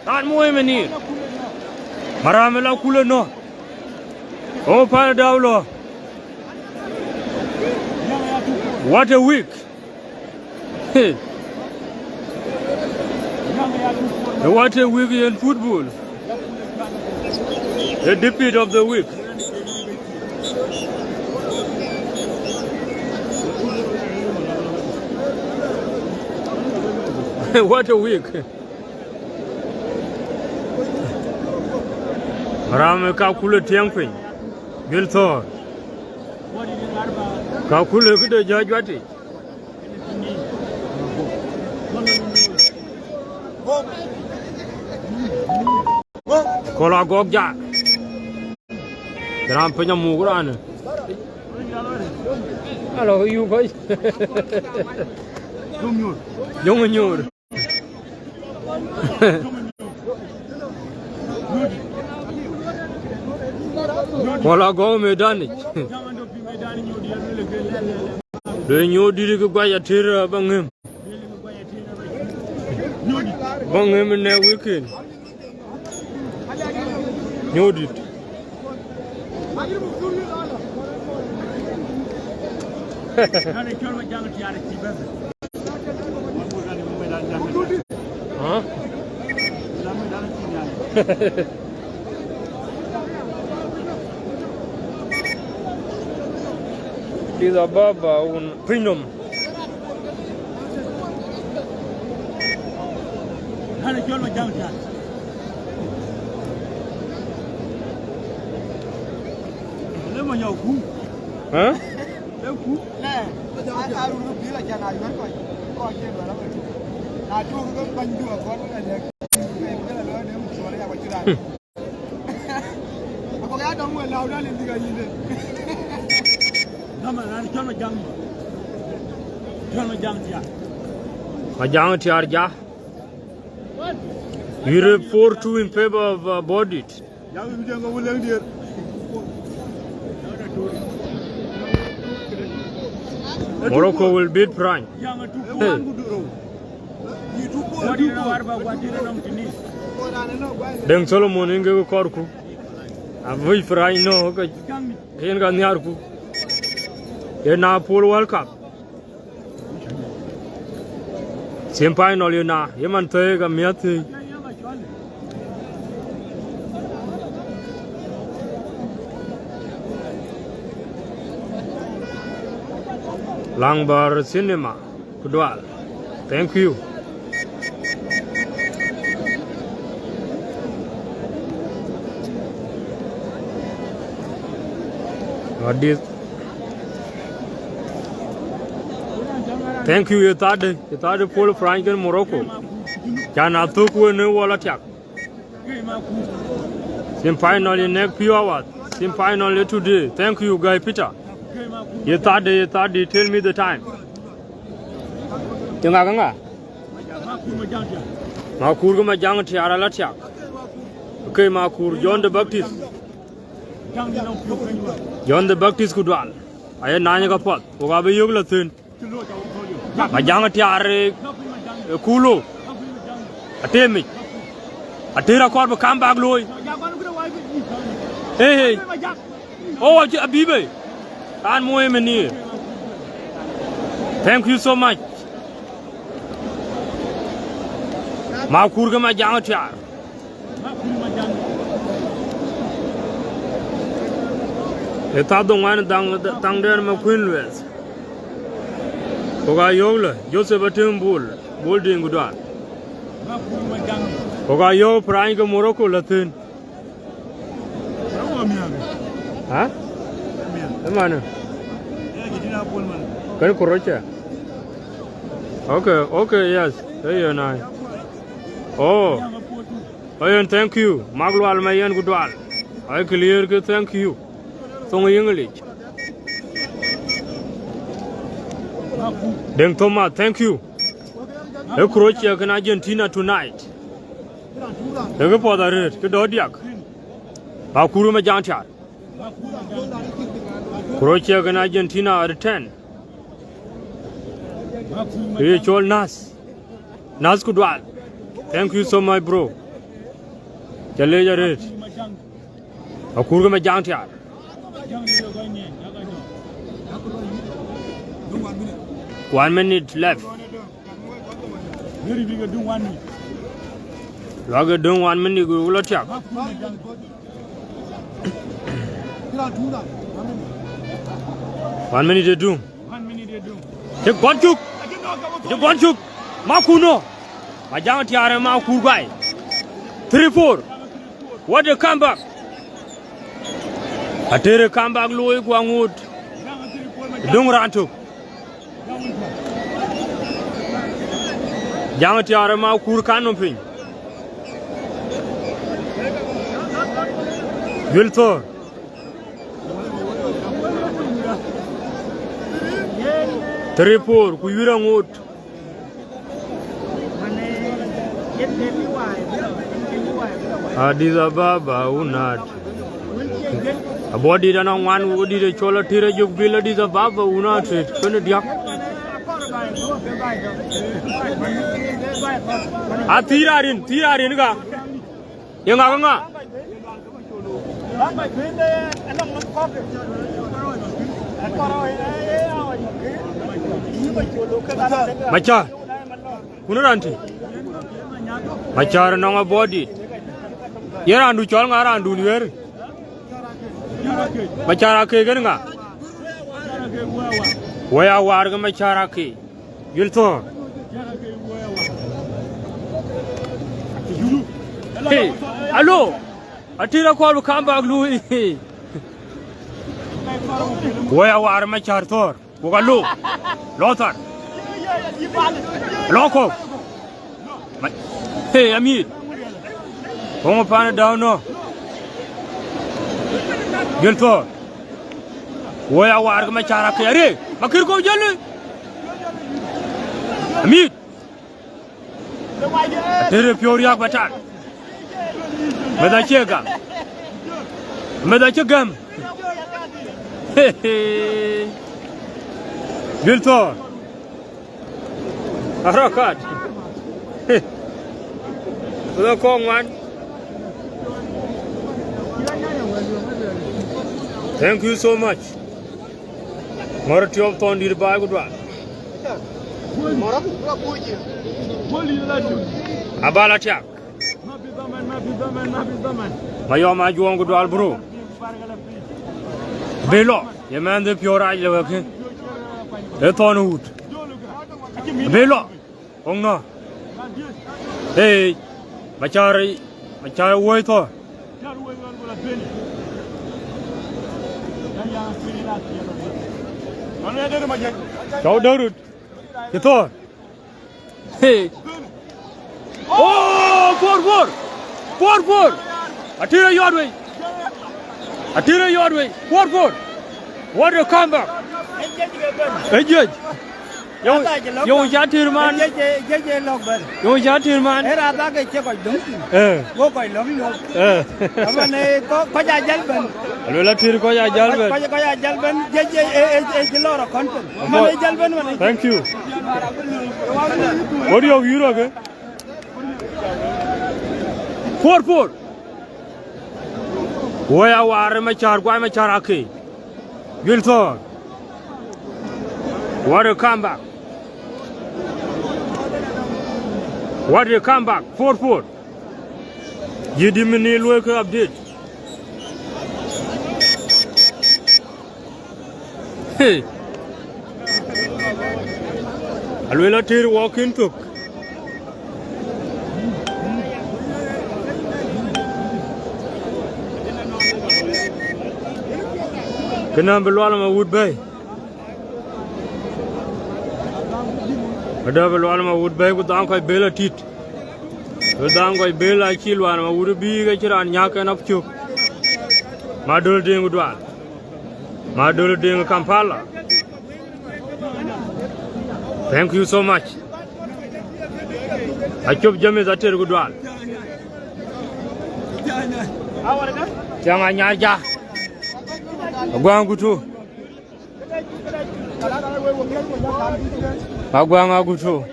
Not more many. Maramelo kule no. Oh, Panadaulo. What a week. What a week in football. The defeat of the week. What a week. Ram Kakule Tiangpin. Gilthor. Kakule could a judge what it. Kola Gogja. Rampanya Muguran. Hello, you guys. Young and you. Kola go medani. The new did go by a terror among him. Bang him in a weekend. New did. Huh? These are Baba on premium. Huh? Majang Tiarja. Europe 4-2 in favor of Aboudit. Morocco will beat Prime. Deng Solomon inge ko korku. Avui fry no ka hen ga nyar ku. Ye na Pool World Cup. Simpai no le na ye man te ga miati. Langbar Cinema Kudwal. Thank you. Thank you, Yetade Paul Frank in Morocco. Can I took when no wall attack? Simpinally neck few hours. Simpinally today. Thank you, Guy Peter. Yetade, tell me the time.Tingaganga Makur Majang Tiara Latiak. Okay, Makur, John the Baptist. John the Baptist Kudwal. I had Nanya pot. Ogabe Yuglathun. Majang Tiare Kulu. Atemi. Atera Corba come back, Louis. Hey, oh, Abibe. And Moemini. Thank you so much. Makurga Majang Tiar. Etadong one down there, McQueen West. Oga Yola, Joseph Atim Bull, Building Gudan. Oga Yo, Prango Morocco Latin. Huh? The man. Can you correct? Okay, yes. There you are. Oh, thank you. Maglu Almayan Gudwal. I clear good, thank you. Song English. Deng Thomas, thank you. Croatia can Argentina tonight. The report read, the Dodiak. Bakuruma Jancha. Croatia can Argentina at 10. Rachel Nas. Nas Kudwal. Thank you so much, bro. Chaleja read. Bakuruma Jancha. 1 minute left. Lager doing 1 minute go will attack. 1 minute to do. Take one chuk. Take one chuk. Makuno. Majang tiara makurbai. 3-4. What a comeback. Ater comeback Louis Guangwood. Dung Rantuk. Jangan tiara mau kurkan umping. Wiltor. Teripur kuyurang ut. Addis Ababa unat. Aboudit anong one would the chola tira juk bill Addis Ababa unat. Kena diak. Tirarin ga. Yang nga. Macha. Kunuranti. Macha nong Aboudit. Yera andu chol ngara andu niwer. Macha ke nga. Waya war ga macha ke. Wilton. Hey, hello. Atira call come back, Louis. Where are my charter? Bogalo. Lothar. Loco. Hey, Amit. Come upon down no. Wilton. Where are my character? Makirko Jelly. Amit. Tere Pioria Batan. Medachegam. Wilton. Harakat. The Kong one. Thank you so much. Marati of Ton did buy good one. Abala Chak. Mayoma Juan good albro. Belo, your man the pure eye working. A ton wood. Belo. Oh no. Hey, Machari waiter. Go do it. You thought. Hey. Oh, 4-4. Ater your way. Ater your way. 4-4. What a comeback. Hey, Judge. Yo, Ater man. Yo, Ater man. Era ta cái chơi coi đúng. Vô coi lắm luôn. Hôm nay có gia dân bên. Alo la Ater có gia dân bên. Có gia dân bên. Cái lo là content. Mà lấy dân bên mà. Thank you. What do you hear again? 4-4. Waya war machar kwai machar ake. Wilson. What a comeback. What a comeback. 4-4. You didn't need work update. Hey. Alwela Ater walk in took. Kenam belwala wood bay. Ada belwala wood bay ku dang kai bela tit. Dang kai bela chilwan ma wood bi ga chiran nyaka nap chuk. Madul ding udwan. Madul ding Kampala. Thank you so much. I chop jamis Ater gudwan. Jangan nyaja. Agwang gutu. Agwang agutu.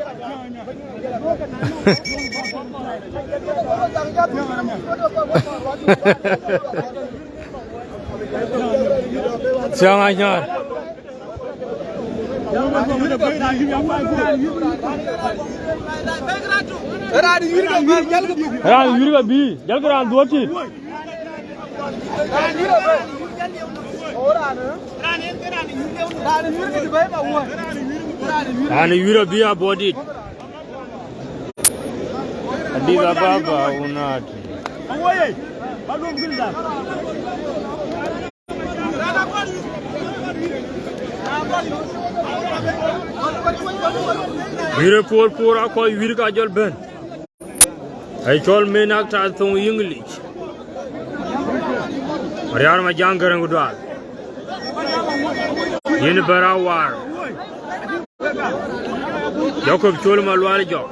Jangan nyar. Era yuri bi. Jal kran duati. And you be Aboudit. Adiga baba unati. Vire 4-4 ako vire ka jol ben. Ay chol menak ta thong English. Mariar ma jang garang udwal. Yin bara war. Jacob chol ma lwal jok.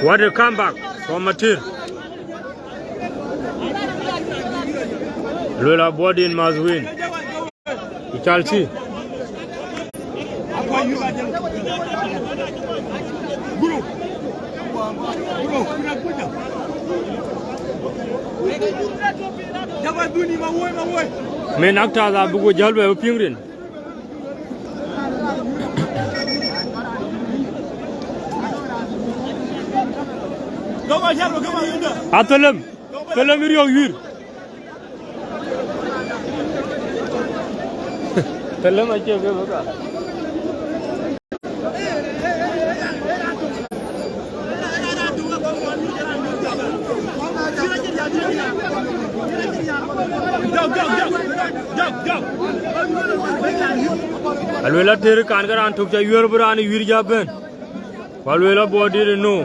What a comeback from Ater. Lola Aboudit must win. You shall see. Men actors are bugu jalbe pingrin. Atelem, telem iriyo yür. Telem ache be baka. Alwela Ater kan karan thuk cha yur burani yur jaben. Alwela Aboudit no.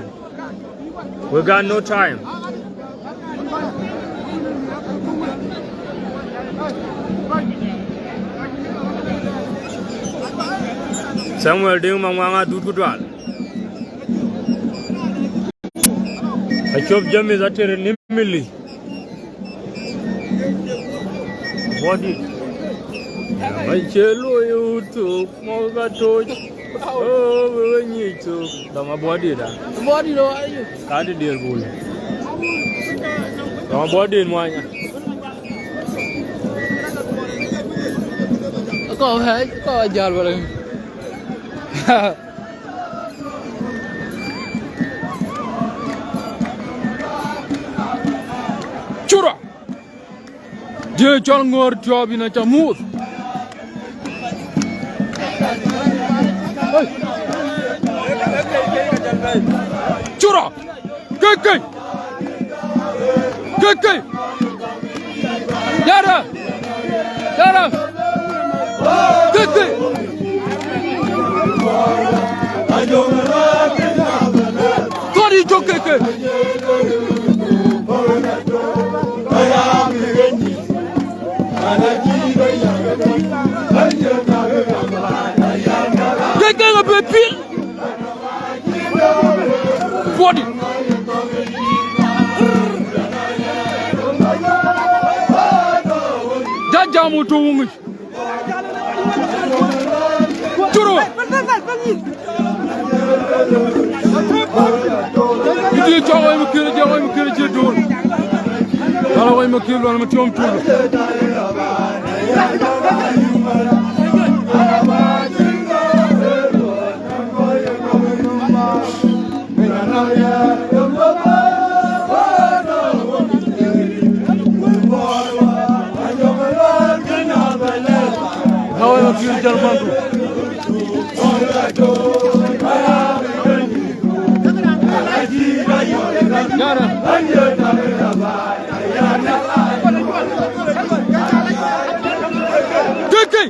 We got no time. Samuel ding mangwanga dut gudwal. I chop jamis Ater nimili. Aboudit. I chelo you to moga touch. Oh, we need to. Dama body da. Body lo ayo. Kadi deal bol. Dama body mo anya. Ko hai, ko jal balik. Chura. Dia chal ngor job ina chamut. Chura. Keke. Keke. Yara. Yara. Keke. Tori jo keke. Keke le pepil. Body. Jaja moto wungi. Churo. Idi jawa mi kire jedol. Ala way ma kire wala ma tiom tulo. How am I feeling, Jalmandu? Keke!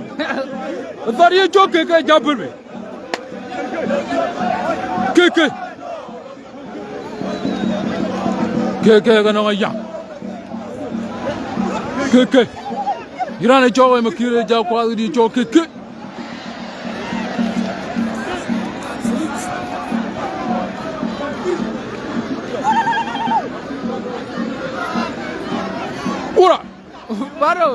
I thought you joke, Keke, jump with me. Keke! Keke, gonna young. Keke! You don't enjoy my kid, job quality joke. Ura! Paro!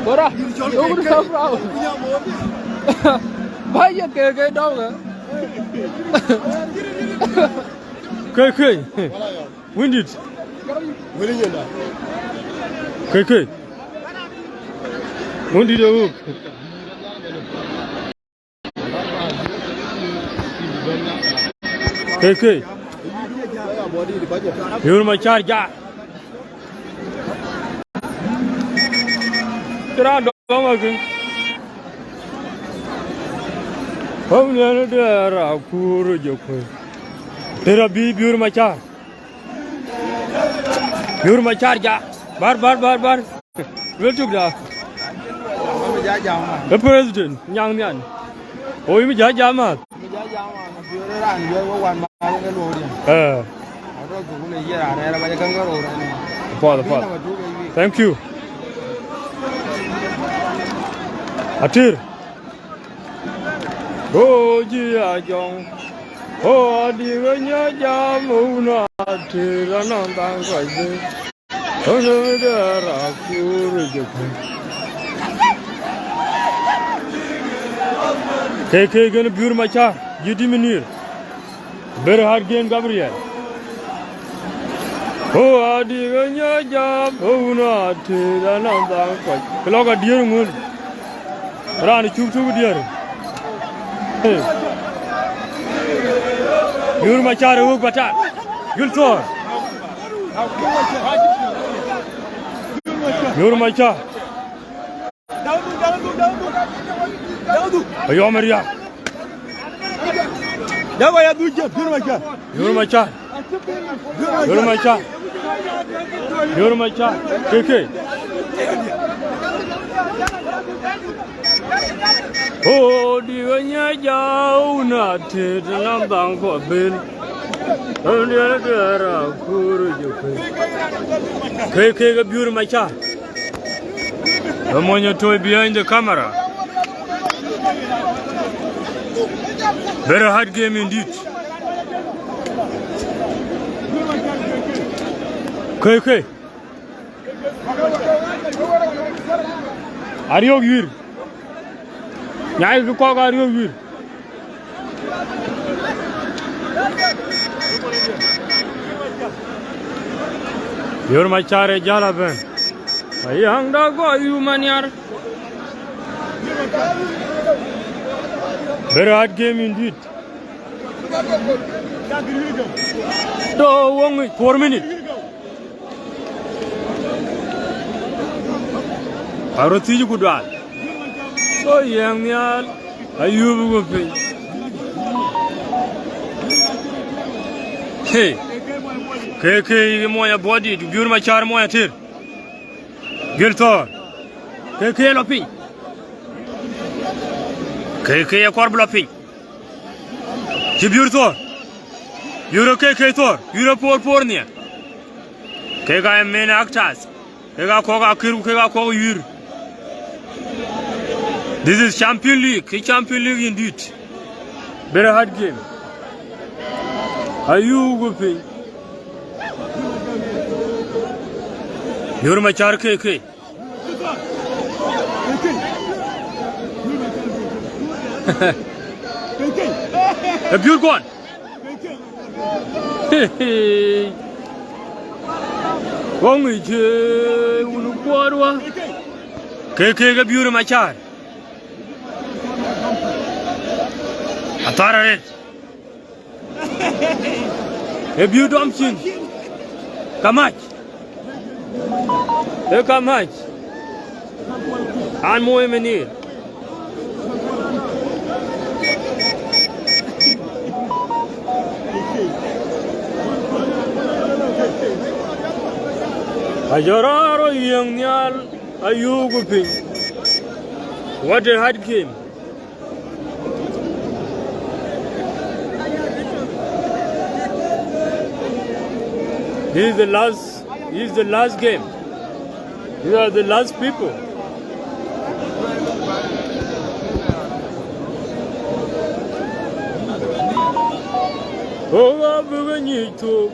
Ura! You're so proud. Why you get dog? Okay. Wind it. Okay. Wind it up. Okay. You're my charger. Come again. Home there are poor joke. There are you're my charger. You're my charger. Bar. Where to go? The president, young man. Oh, you Jama. Father. Thank you. Ater. Oh, Gia Jong. Oh, the Jamuna. Ater, and on the KK gonna build my car. You diminuir. Very hard game, Gabriel. Oh, I did your job. Oh, not another. Clock a dear moon. Run a choo dear. You're my car, who but you'll talk. You're my child. You're Maria. You're my child. You're my child. You're my child. KK. Oh, dear, you're not down for Bill. KK, a beauty, my child. I'm on your toy behind the camera. Very hard game indeed. KK. Ariyo wir. Nyai ko ko ariyo wir. Yor machare jala ben. Ayang da go yu maniar. Very hard game indeed. Do 4 minutes. Aroti ku dal. So yang nial ayubu go pe. Hey. KK moya body biur machar moya tir. Giltor. KK lopi. KK kor blopi. Biur tor. Euro KK tor. Euro por niya. KK men actors. KK koga kiru KK koga yur. This is Champion League indeed. Very hard game. Are you going? You're my char KK. A pure one. Wong is Unuquarwa. KK, a pure my char. Ater. A pure dumpkin. Kamach. Kamach. And more many. Ajararo young nyal ayugu. What a hard game. This is the last game. These are the last people. Oh, I'm going to.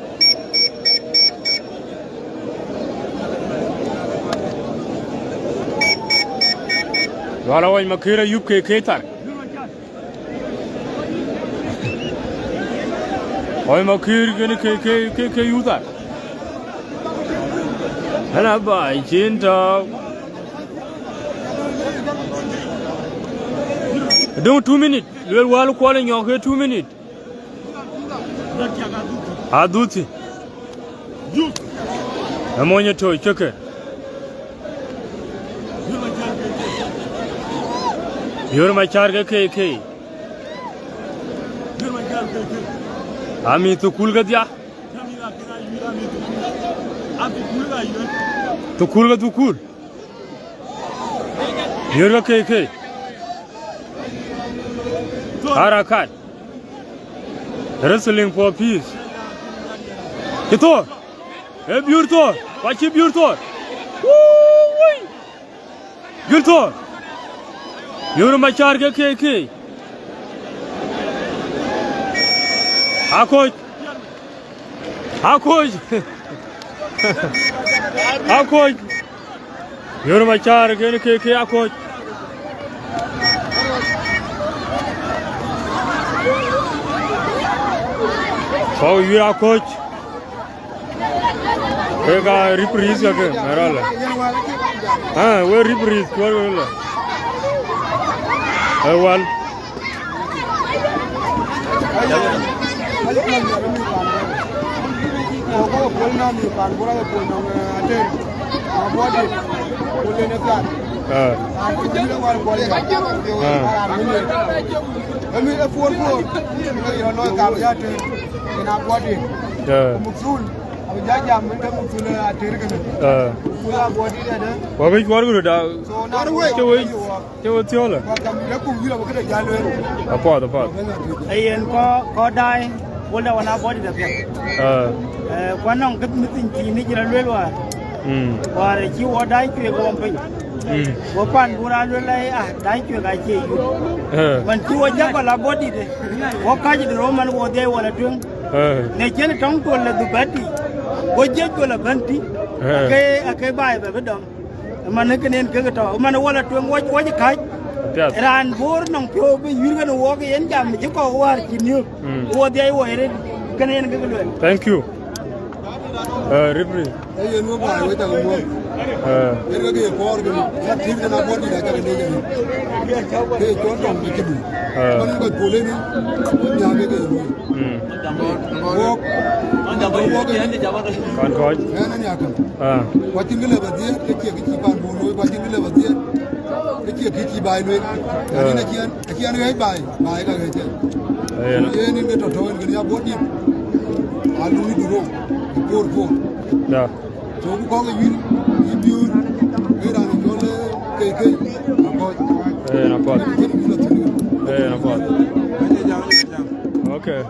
Wala waj makira yupke ketar. Oy makir gene ke yutar. Hana bai cinta. Don't 2 minutes. You're well calling your 2 minutes. Aduti. Amonya toy check it. You're my charge KK. Ami to cool gadya. To cool. You're KK. Harakat. Wrestling for peace. Kito. Hey, beautiful. Watch it, beautiful. Woo! Beautiful. You're my charge KK. How coach? You're my charge KK. How coach? So you are coach. Ega reprise again. Merala. Where reprise? Where? Well. Wapan buran lelai dah cuci gaji. Mencuci jaga la body deh. Wakaji di Roman wode wala tuang. Nejen tong tu la dubati. Wajib tu la banti. Akai bai bedam. man kenen ke to man wala to woj kaj ran bor nong pyo be yirga no woge yen jam ci ko war ci ñu wo dey woyre kenen ke lo thank you referee yen wo ba we ta mo yen ga ge bor ge ya tim na bor di da ka ne ge ke to dom ke du man ko bole ni ya be ge wo wo ge ni jaba kan ko na ni akan wa tin ge le ba di ke ke ki ban bo lo wa tin ge le ba di ke ke ki bai lo ni na ki an ge bai ga ge je yen ni to to ge ya bo di alu ni duro por da so ko ga yin biur era ni jole ke na pot okay